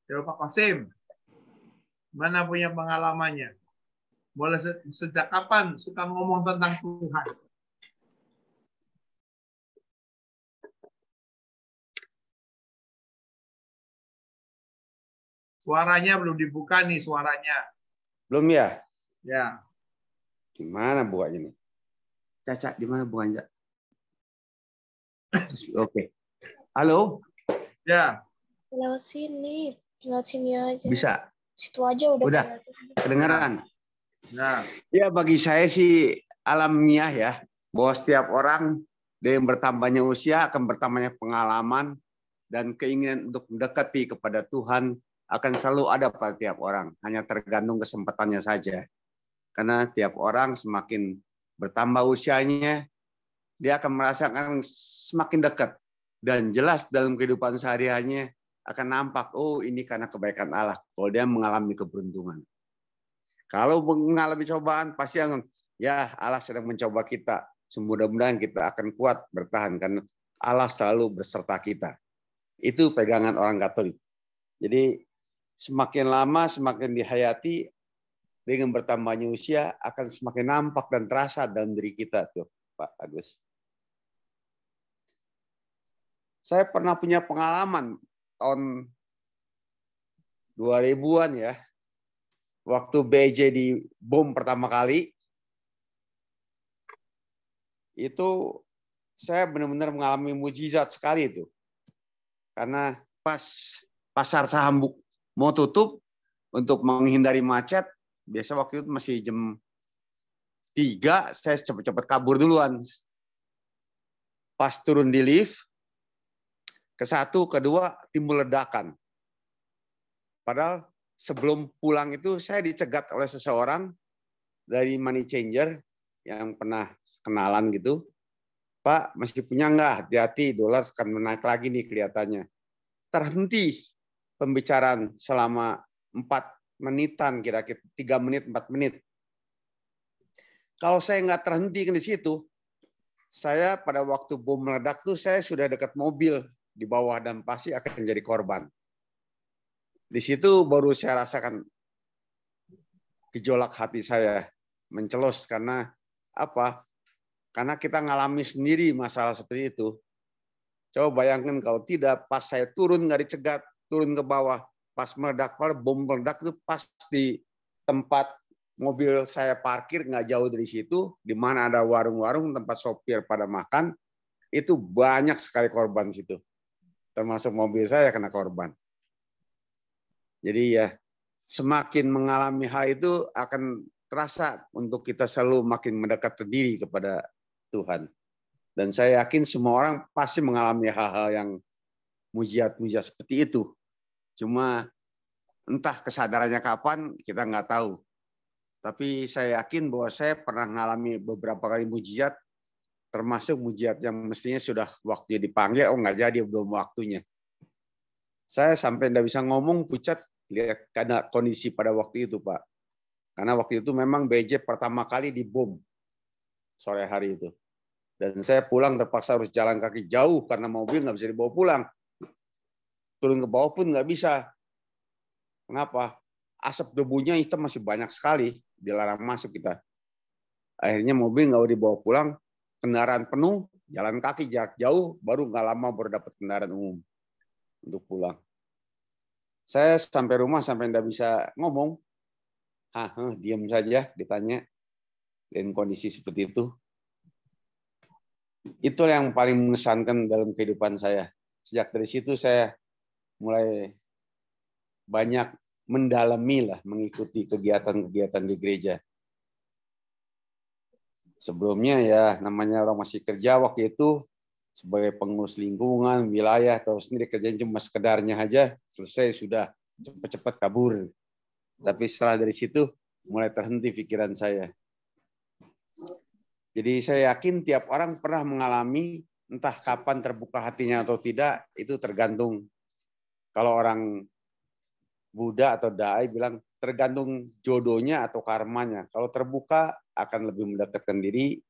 Coba Pak Qasim, mana punya pengalamannya? Boleh sejak kapan suka ngomong tentang Tuhan? Suaranya belum dibuka nih, suaranya. Belum ya? Ya. Gimana buahnya nih? Caca, di mana buahnya? Oke. Halo? Ya. Lewat sini aja. Bisa. Situ aja udah. Kedengaran? Nah. Ya, bagi saya sih alamiah ya, bahwa setiap orang dengan bertambahnya usia akan bertambahnya pengalaman dan keinginan untuk mendekati kepada Tuhan akan selalu ada pada tiap orang. Hanya tergantung kesempatannya saja. Karena tiap orang semakin bertambah usianya, dia akan merasakan semakin dekat. Dan jelas dalam kehidupan sehari-harinya akan nampak, oh ini karena kebaikan Allah. Kalau dia mengalami keberuntungan. Kalau mengalami cobaan, pasti ya Allah sedang mencoba kita. Mudah-mudahan kita akan kuat bertahan karena Allah selalu berserta kita. Itu pegangan orang Katolik. Jadi semakin lama semakin dihayati dengan bertambahnya usia akan semakin nampak dan terasa dalam diri kita tuh, Pak Agus. Saya pernah punya pengalaman tahun 2000-an ya. Waktu BJ di bom pertama kali, itu saya benar-benar mengalami mujizat sekali itu. Karena pas pasar saham mau tutup untuk menghindari macet, biasa waktu itu masih jam 3, saya cepat-cepat kabur duluan. Pas turun di lift, ke satu, kedua, timbul ledakan. Padahal sebelum pulang itu saya dicegat oleh seseorang dari money changer yang pernah kenalan gitu. Pak, masih punya nggak? Hati-hati, dolar akan menaik lagi nih kelihatannya. Terhenti pembicaraan selama 4 menitan, kira-kira 3 menit, 4 menit. Kalau saya nggak terhenti di situ, saya pada waktu bom meledak tuh saya sudah dekat mobil di bawah dan pasti akan jadi korban. Di situ baru saya rasakan gejolak hati saya mencelos karena apa? Karena kita ngalami sendiri masalah seperti itu. Coba bayangkan kalau tidak, pas saya turun nggak dicegat, turun ke bawah, pas meledak, bom meledak itu pas di tempat mobil saya parkir nggak jauh dari situ, di mana ada warung-warung tempat sopir pada makan, itu banyak sekali korban situ. Termasuk mobil saya kena korban. Jadi ya semakin mengalami hal itu akan terasa untuk kita selalu makin mendekat diri kepada Tuhan. Dan saya yakin semua orang pasti mengalami hal-hal yang mujizat-mujizat seperti itu. Cuma entah kesadarannya kapan kita nggak tahu. Tapi saya yakin bahwa saya pernah mengalami beberapa kali mujizat, termasuk mujizat yang mestinya sudah waktunya dipanggil, oh nggak jadi, belum waktunya. Saya sampai nggak bisa ngomong, pucat, lihat karena kondisi pada waktu itu, Pak. Karena waktu itu memang BJ pertama kali dibom sore hari itu. Dan saya pulang terpaksa harus jalan kaki jauh karena mobil nggak bisa dibawa pulang. Turun ke bawah pun nggak bisa. Kenapa? Asap debunya itu masih banyak sekali, dilarang masuk kita. Akhirnya mobil nggak dibawa pulang, kendaraan penuh, jalan kaki jarak jauh, baru nggak lama baru dapat kendaraan umum untuk pulang. Saya sampai rumah sampai nggak bisa ngomong, diam saja ditanya dengan kondisi seperti itu. Itu yang paling mengesankan dalam kehidupan saya. Sejak dari situ saya mulai banyak mendalami lah, mengikuti kegiatan-kegiatan di gereja. Sebelumnya ya namanya orang masih kerja waktu itu sebagai pengurus lingkungan, wilayah, atau sendiri kerjaan cuma sekedarnya aja, selesai sudah cepat-cepat kabur. Tapi setelah dari situ mulai terhenti pikiran saya. Jadi saya yakin tiap orang pernah mengalami, entah kapan terbuka hatinya atau tidak, itu tergantung. Kalau orang Buddha atau Dai bilang tergantung jodohnya atau karmanya. Kalau terbuka akan lebih mendekatkan diri.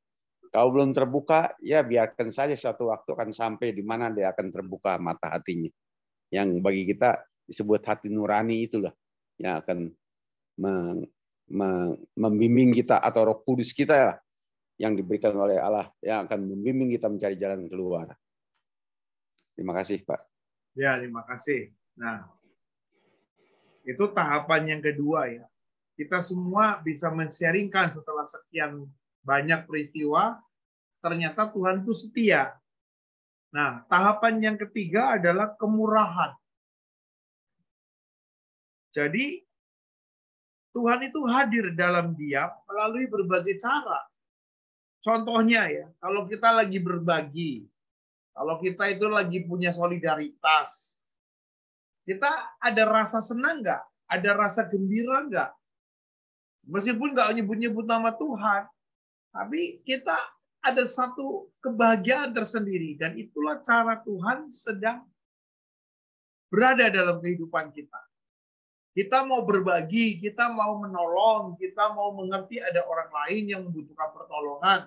Kalau belum terbuka, ya biarkan saja suatu waktu akan sampai di mana dia akan terbuka mata hatinya. Yang bagi kita disebut hati nurani itulah yang akan membimbing kita, atau Roh Kudus kita yang diberikan oleh Allah yang akan membimbing kita mencari jalan keluar. Terima kasih, Pak. Ya, terima kasih. Nah, Itu tahapan yang kedua ya. Kita semua bisa men-sharingkan setelah sekian banyak peristiwa, ternyata Tuhan itu setia. Nah, tahapan yang ketiga adalah kemurahan. Jadi, Tuhan itu hadir dalam diam melalui berbagai cara. Contohnya ya, kalau kita lagi berbagi, kalau kita itu lagi punya solidaritas, kita ada rasa senang nggak? Ada rasa gembira nggak? Meskipun nggak nyebut-nyebut nama Tuhan, tapi kita ada satu kebahagiaan tersendiri. Dan itulah cara Tuhan sedang berada dalam kehidupan kita. Kita mau berbagi, kita mau menolong, kita mau mengerti ada orang lain yang membutuhkan pertolongan.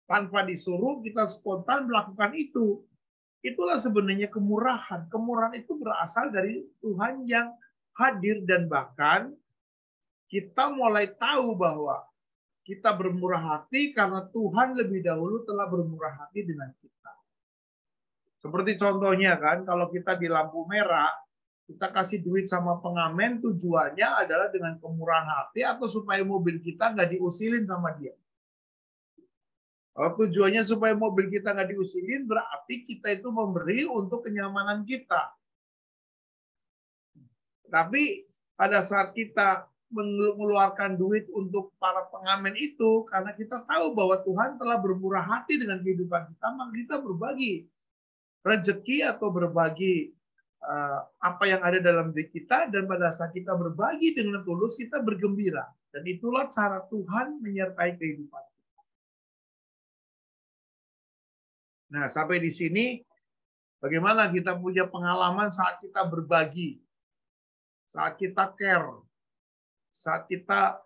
Tanpa disuruh, kita spontan melakukan itu. Itulah sebenarnya kemurahan. Kemurahan itu berasal dari Tuhan yang hadir dan bahkan kita mulai tahu bahwa kita bermurah hati karena Tuhan lebih dahulu telah bermurah hati dengan kita. Seperti contohnya kan, kalau kita di lampu merah, kita kasih duit sama pengamen, tujuannya adalah dengan kemurahan hati atau supaya mobil kita nggak diusilin sama dia. Kalau tujuannya supaya mobil kita nggak diusilin, berarti kita itu memberi untuk kenyamanan kita. Tapi pada saat kita mengeluarkan duit untuk para pengamen itu, karena kita tahu bahwa Tuhan telah bermurah hati dengan kehidupan kita, maka kita berbagi rezeki atau berbagi apa yang ada dalam diri kita, dan pada saat kita berbagi dengan tulus, kita bergembira. Dan itulah cara Tuhan menyertai kehidupan kita. Nah, sampai di sini, bagaimana kita punya pengalaman saat kita berbagi, saat kita care, saat kita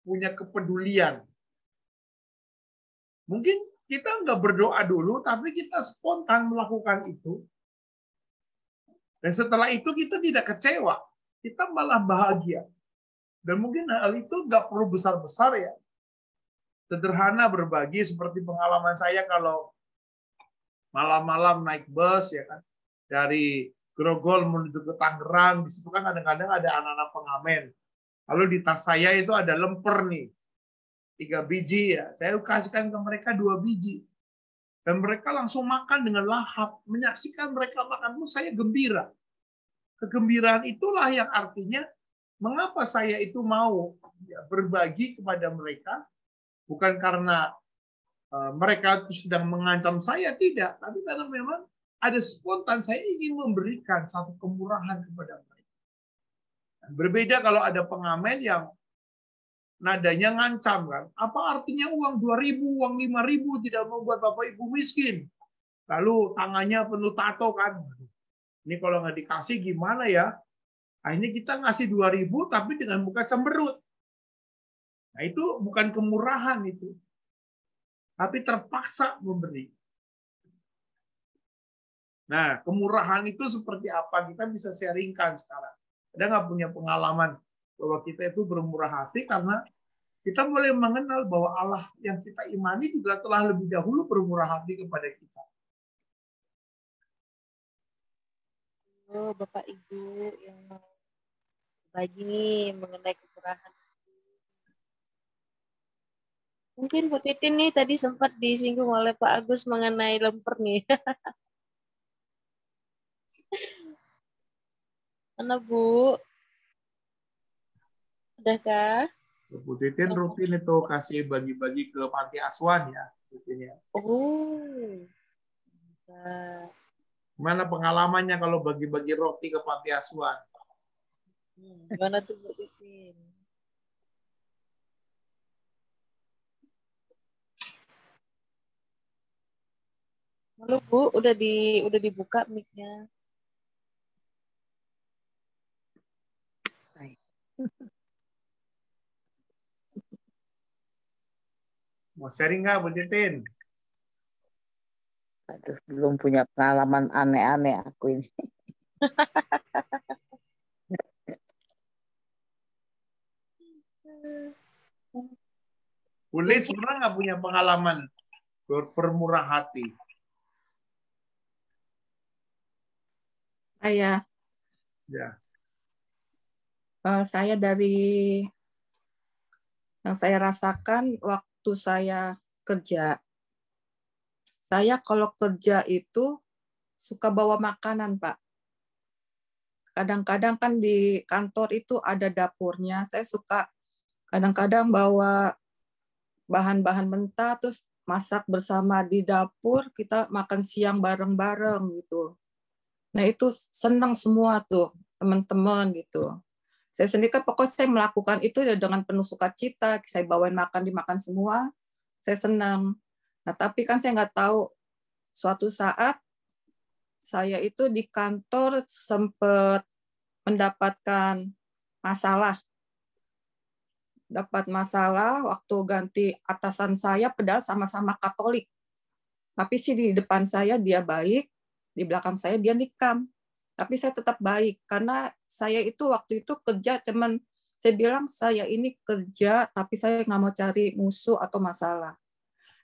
punya kepedulian. Mungkin kita nggak berdoa dulu, tapi kita spontan melakukan itu. Dan setelah itu kita tidak kecewa, kita malah bahagia. Dan mungkin hal itu nggak perlu besar-besar ya. Sederhana berbagi seperti pengalaman saya kalau malam-malam naik bus ya kan, dari Grogol menuju ke Tangerang, di situ kan kadang-kadang ada anak-anak pengamen. Lalu di tas saya itu ada lemper nih, 3 biji ya. Saya kasihkan ke mereka 2 biji. Dan mereka langsung makan dengan lahap. Menyaksikan mereka makan pun saya gembira. Kegembiraan itulah yang artinya mengapa saya itu mau berbagi kepada mereka. Bukan karena mereka sedang mengancam saya, tidak. Tapi karena memang ada spontan saya ingin memberikan satu kemurahan kepada mereka. Berbeda kalau ada pengamen yang nadanya ngancam kan. Apa artinya uang 2.000, uang 5.000 tidak membuat Bapak Ibu miskin? Lalu tangannya penuh tato kan. Ini kalau nggak dikasih gimana ya? Akhirnya kita ngasih 2.000 tapi dengan muka cemberut. Nah, itu bukan kemurahan itu. Tapi terpaksa memberi. Nah, kemurahan itu seperti apa? Kita bisa sharingkan sekarang. Ada nggak punya pengalaman bahwa kita itu bermurah hati karena kita boleh mengenal bahwa Allah yang kita imani juga telah lebih dahulu bermurah hati kepada kita. Halo Bapak Ibu yang mau berbagi nih mengenai kemurahan. Mungkin Bu Titin nih tadi sempat disinggung oleh Pak Agus mengenai lemper nih. Mana Bu? Udahkah? Bu Titin rutin itu kasih bagi-bagi ke panti asuhan ya. Oh. Nah. Gimana pengalamannya kalau bagi-bagi roti ke panti asuhan? Gimana tuh Bu Titin? Halo Bu, udah dibuka mic-nya. Mau sharing nggak Bu Titin? Aduh, belum punya pengalaman aneh-aneh aku ini. Bulis pernah nggak punya pengalaman bermurah hati? Ayah. Ya. Saya dari yang saya rasakan waktu saya kerja. Saya kalau kerja itu suka bawa makanan, Pak. Kadang-kadang kan di kantor itu ada dapurnya. Saya suka kadang-kadang bawa bahan-bahan mentah, terus masak bersama di dapur, kita makan siang bareng-bareng gitu. Nah itu senang semua tuh teman-teman gitu. Saya sendiri kan pokoknya saya melakukan itu ya dengan penuh sukacita. Saya bawain makan, dimakan semua, saya senang. Nah tapi kan saya nggak tahu, suatu saat saya itu di kantor sempat mendapatkan masalah. Dapat masalah waktu ganti atasan saya, padahal sama-sama Katolik. Tapi sih di depan saya dia baik, di belakang saya dia nikam. Tapi saya tetap baik, karena saya itu waktu itu kerja, cuman saya bilang saya ini kerja, tapi saya nggak mau cari musuh atau masalah.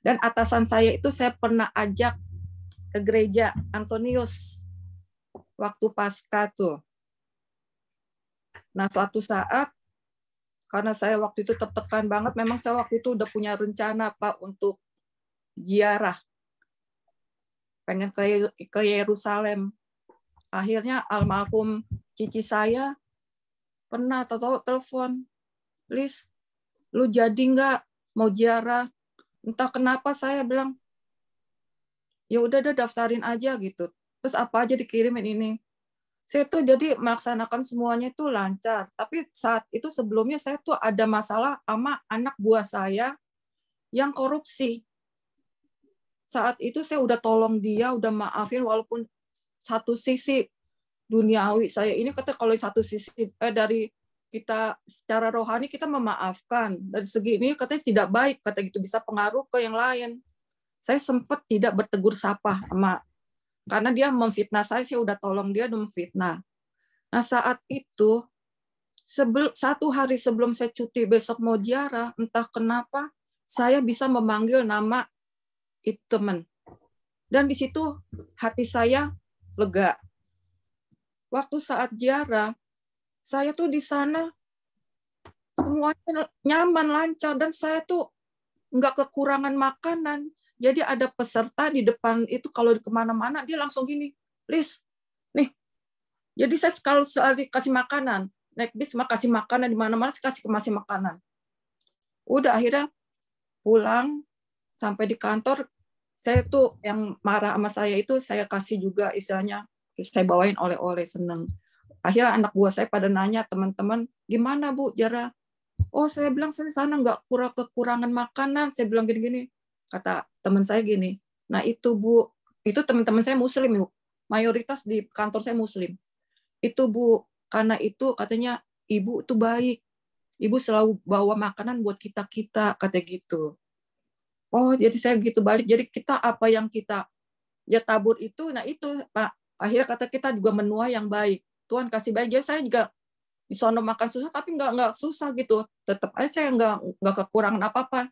Dan atasan saya itu saya pernah ajak ke gereja Antonius waktu Paskah tuh. Nah, suatu saat, karena saya waktu itu tertekan banget, memang saya waktu itu udah punya rencana, Pak, untuk ziarah. Pengen ke Yerusalem. Akhirnya almarhum cici saya pernah tahu telepon, Lis, lu jadi nggak mau ziarah? Entah kenapa saya bilang, ya udah daftarin aja gitu. Terus apa aja dikirimin ini. Saya tuh jadi melaksanakan semuanya itu lancar. Tapi saat itu sebelumnya saya tuh ada masalah sama anak buah saya yang korupsi. Saat itu saya udah tolong dia, udah maafin, walaupun satu sisi duniawi saya ini kata kalau satu sisi dari kita secara rohani kita memaafkan, dari segi ini katanya tidak baik, kata gitu, bisa pengaruh ke yang lain. Saya sempat tidak bertegur sapa sama, karena dia memfitnah saya udah tolong dia, udah memfitnah. Nah saat itu satu hari sebelum saya cuti besok mau ziarah, entah kenapa saya bisa memanggil nama itu teman, dan di situ hati saya lega. Waktu saat ziarah, saya tuh di sana semuanya nyaman, lancar, dan saya tuh nggak kekurangan makanan. Jadi ada peserta di depan itu kalau kemana-mana dia langsung gini, Lis, nih. Jadi saya kalau kasih makanan, naik bis kasih makanan di mana-mana, saya kasih makanan. Udah akhirnya pulang sampai di kantor, saya tuh yang marah sama saya itu saya kasih juga istilahnya, saya bawain oleh-oleh, seneng. Akhirnya anak buah saya pada nanya, teman-teman, gimana Bu ziarah? Oh saya bilang saya sana nggak kekurangan makanan, saya bilang gini-gini. Kata teman saya gini, nah itu Bu, itu teman-teman saya Muslim, Bu. Mayoritas di kantor saya Muslim. Itu Bu, karena itu katanya Ibu tuh baik. Ibu selalu bawa makanan buat kita-kita, kata gitu. Oh jadi saya gitu balik, jadi kita apa yang kita ya tabur itu, nah itu Pak, akhirnya kata kita juga menuai yang baik. Tuhan kasih baik. Jadi saya juga di sono makan susah, tapi nggak susah gitu. Tetap aja saya nggak kekurangan apa-apa.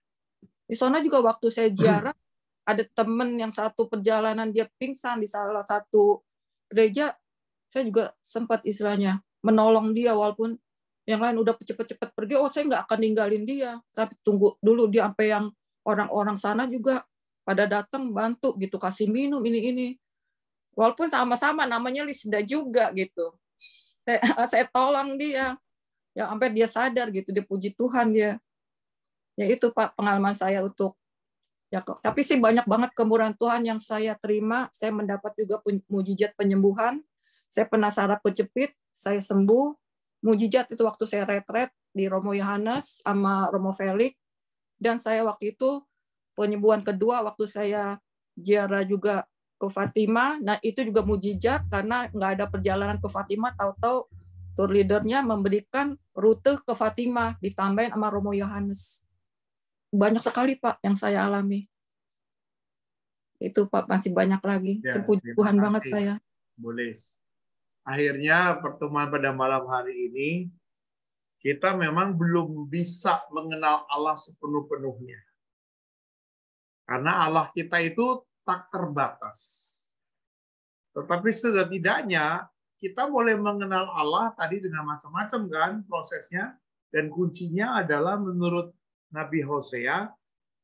Di sono juga waktu saya ziarah, ada temen yang satu perjalanan dia pingsan di salah satu gereja, saya juga sempat istilahnya menolong dia, walaupun yang lain udah cepet-cepet pergi, saya nggak akan ninggalin dia. Saya tunggu dulu dia sampai yang orang-orang sana juga pada datang bantu gitu, kasih minum ini. Walaupun sama-sama namanya Lisda juga gitu. Saya tolong dia. Ya sampai dia sadar gitu, dia puji Tuhan dia. Ya itu Pak pengalaman saya untuk ya, tapi sih banyak banget kemurahan Tuhan yang saya terima. Saya mendapat juga mujizat penyembuhan. Saya pernah saraf kejepit, saya sembuh. Mujizat itu waktu saya retret di Romo Yohanes sama Romo Felix. Dan saya waktu itu penyembuhan kedua waktu saya ziarah juga ke Fatima. Nah itu juga mujizat karena nggak ada perjalanan ke Fatima, tahu-tahu tour leadernya memberikan rute ke Fatima ditambahin sama Romo Yohanes. Banyak sekali Pak yang saya alami. Itu Pak masih banyak lagi. Ya, Puji Tuhan banget saya. Boleh. Akhirnya pertemuan pada malam hari ini kita memang belum bisa mengenal Allah sepenuh-penuhnya. Karena Allah kita itu tak terbatas. Tetapi setidaknya kita boleh mengenal Allah tadi dengan macam-macam kan prosesnya, dan kuncinya adalah menurut Nabi Hosea,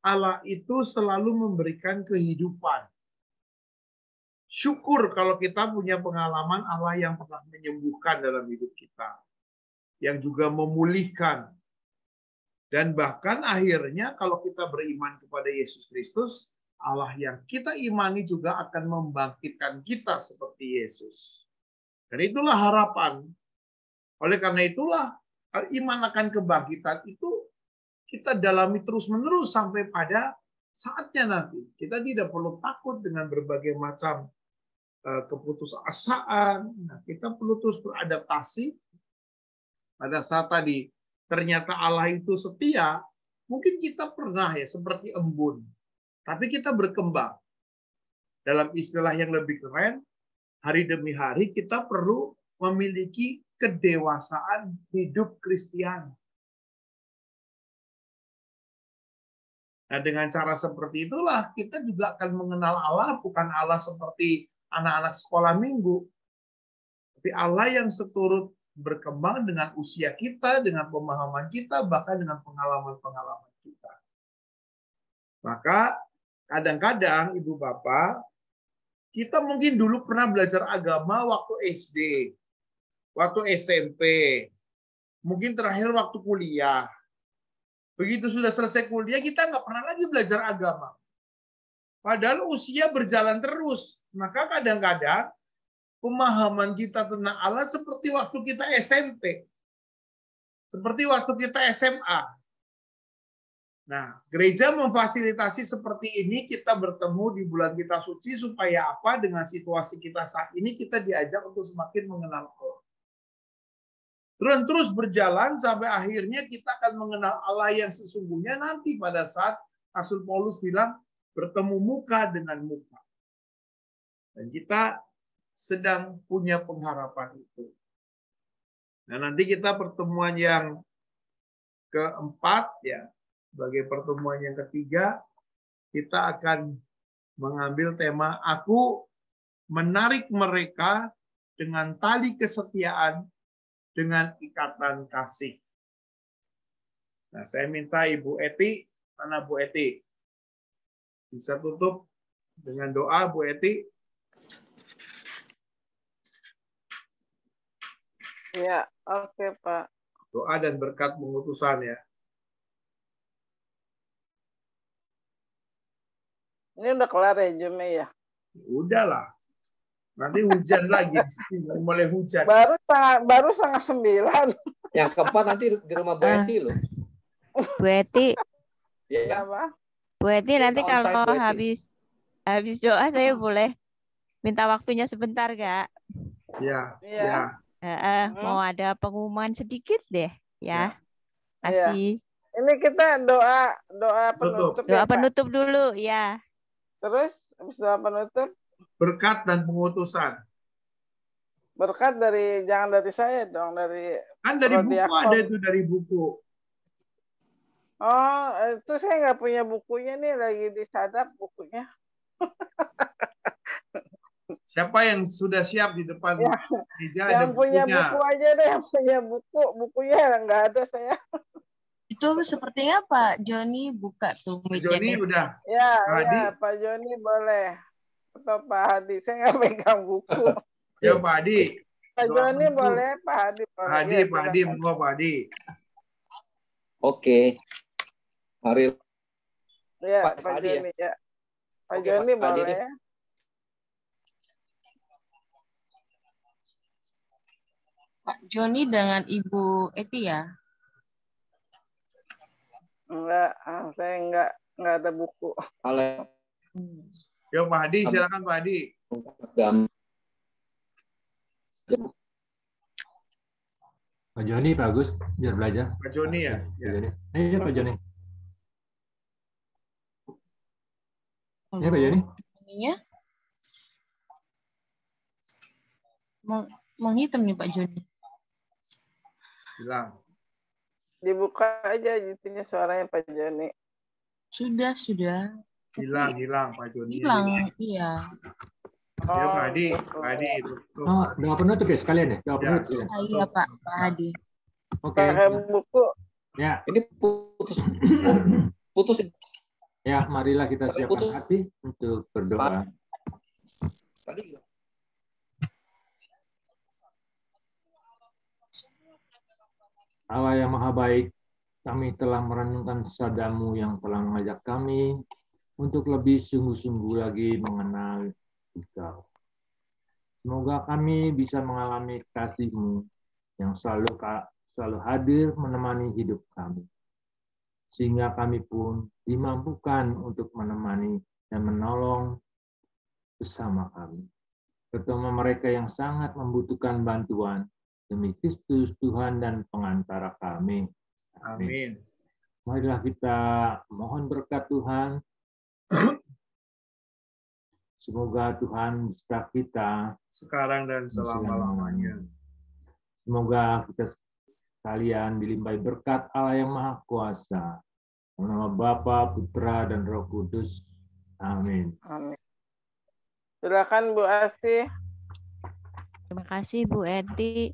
Allah itu selalu memberikan kehidupan. Syukur kalau kita punya pengalaman Allah yang pernah menyembuhkan dalam hidup kita, yang juga memulihkan. Dan bahkan akhirnya kalau kita beriman kepada Yesus Kristus, Allah yang kita imani juga akan membangkitkan kita seperti Yesus. Dan itulah harapan. Oleh karena itulah iman akan kebangkitan itu kita dalami terus-menerus sampai pada saatnya nanti. Kita tidak perlu takut dengan berbagai macam keputusasaan. Nah, kita perlu terus beradaptasi. Pada saat tadi ternyata Allah itu setia, mungkin kita pernah ya seperti embun. Tapi kita berkembang. Dalam istilah yang lebih keren, hari demi hari kita perlu memiliki kedewasaan hidup Kristiani. Nah, dengan cara seperti itulah kita juga akan mengenal Allah, bukan Allah seperti anak-anak sekolah minggu, tapi Allah yang seturut berkembang dengan usia kita, dengan pemahaman kita, bahkan dengan pengalaman-pengalaman kita. Maka kadang-kadang Ibu Bapak, kita mungkin dulu pernah belajar agama waktu SD, waktu SMP, mungkin terakhir waktu kuliah. Begitu sudah selesai kuliah, kita nggak pernah lagi belajar agama. Padahal usia berjalan terus. Maka kadang-kadang pemahaman kita tentang Allah seperti waktu kita SMP. Seperti waktu kita SMA. Nah, gereja memfasilitasi seperti ini, kita bertemu di bulan kita suci, supaya apa? Dengan situasi kita saat ini, kita diajak untuk semakin mengenal Allah. Dan terus berjalan sampai akhirnya kita akan mengenal Allah yang sesungguhnya nanti pada saat Rasul Paulus bilang bertemu muka dengan muka. Dan kita sedang punya pengharapan itu. Nah, nanti kita pertemuan yang keempat ya, sebagai pertemuan yang ketiga, kita akan mengambil tema aku menarik mereka dengan tali kesetiaan dengan ikatan kasih. Nah, saya minta Ibu Eti, mana Bu Eti? Bisa tutup dengan doa, Bu Eti? Ya, oke Pak. Doa dan berkat pengutusan ya. Ini udah kelar ya Jume ya? Udahlah. Nanti hujan lagi, mulai hujan. Baru 8:30. Yang keempat nanti di rumah Bu Eti loh. Bu Eti, Ya, Bu Eti nanti onsite, kalau Bu Eti. habis doa saya boleh minta waktunya sebentar gak? Ya, Iya. ya. Mau ada pengumuman sedikit deh ya. Kasih. Ini kita doa penutup. Doa ya, Pak? penutup dulu ya. Terus habis doa penutup, Berkat dan pengutusan. berkat jangan dari saya dong, dari Kan dari buku Prodiakon. ada itu, dari buku. Oh, itu saya nggak punya bukunya nih, lagi disadap bukunya. Siapa yang sudah siap di depan Ya, meja ada yang punya bukunya. buku aja deh, yang punya bukunya nggak ada saya. Itu sepertinya Pak Joni buka tuh meja. Joni udah. Ya, Pak Hadi. ya, Pak Joni boleh. Atau Pak Hadi, saya nggak pegang buku. Ya Pak Hadi. Pak Doa Joni penutup. boleh, Pak Hadi boleh. Pak Hadi, Ya, Pak Hadi, silakan. monggo Pak Hadi. Oke. Mari. Ya, Pak Pak Hadi ya? Joni ya. Pak Oke, Joni Pak Hadi boleh. deh. Pak Joni dengan Ibu Eti ya. Enggak, saya enggak ada buku. Halo. Ya Pak Hadi, silakan Pak Hadi. Pak Joni, Pak Agus, biar belajar. Pak Joni ya. Pak Joni. Ayo Pak Joni. Ya Pak Joni. Ininya menghitam nih Pak Joni. Hilang. Dibuka aja itunya suaranya Pak Joni. Sudah. Hilang Pak Joni. Hilang, iya. Ya Pak Oh, Hadi, gitu. Pak Hadi itu. Oh, doa penutup ya sekalian ya? Doa Ya. penutup ya? Iya Pak Hadi. Oke. Pakai buku. Ya, Ini putus. ya marilah kita siapkan Putus. hati untuk berdoa. Tadi Allah yang Maha Baik, kami telah merenungkan sabda-Mu yang telah mengajak kami untuk lebih sungguh-sungguh lagi mengenal Engkau. Semoga kami bisa mengalami kasih-Mu yang selalu hadir menemani hidup kami. Sehingga kami pun dimampukan untuk menemani dan menolong bersama kami. Terutama mereka yang sangat membutuhkan bantuan demi Kristus Tuhan dan pengantara kami. Amin. Marilah kita mohon berkat Tuhan. Semoga Tuhan beserta kita Sekarang dan selama-lamanya. Semoga kita sekalian dilimpahi berkat Allah yang Maha Kuasa. Dalam nama Bapa, Putra, dan Roh Kudus. Amin. Amin. Silakan Bu Asih. Terima kasih Bu Eti.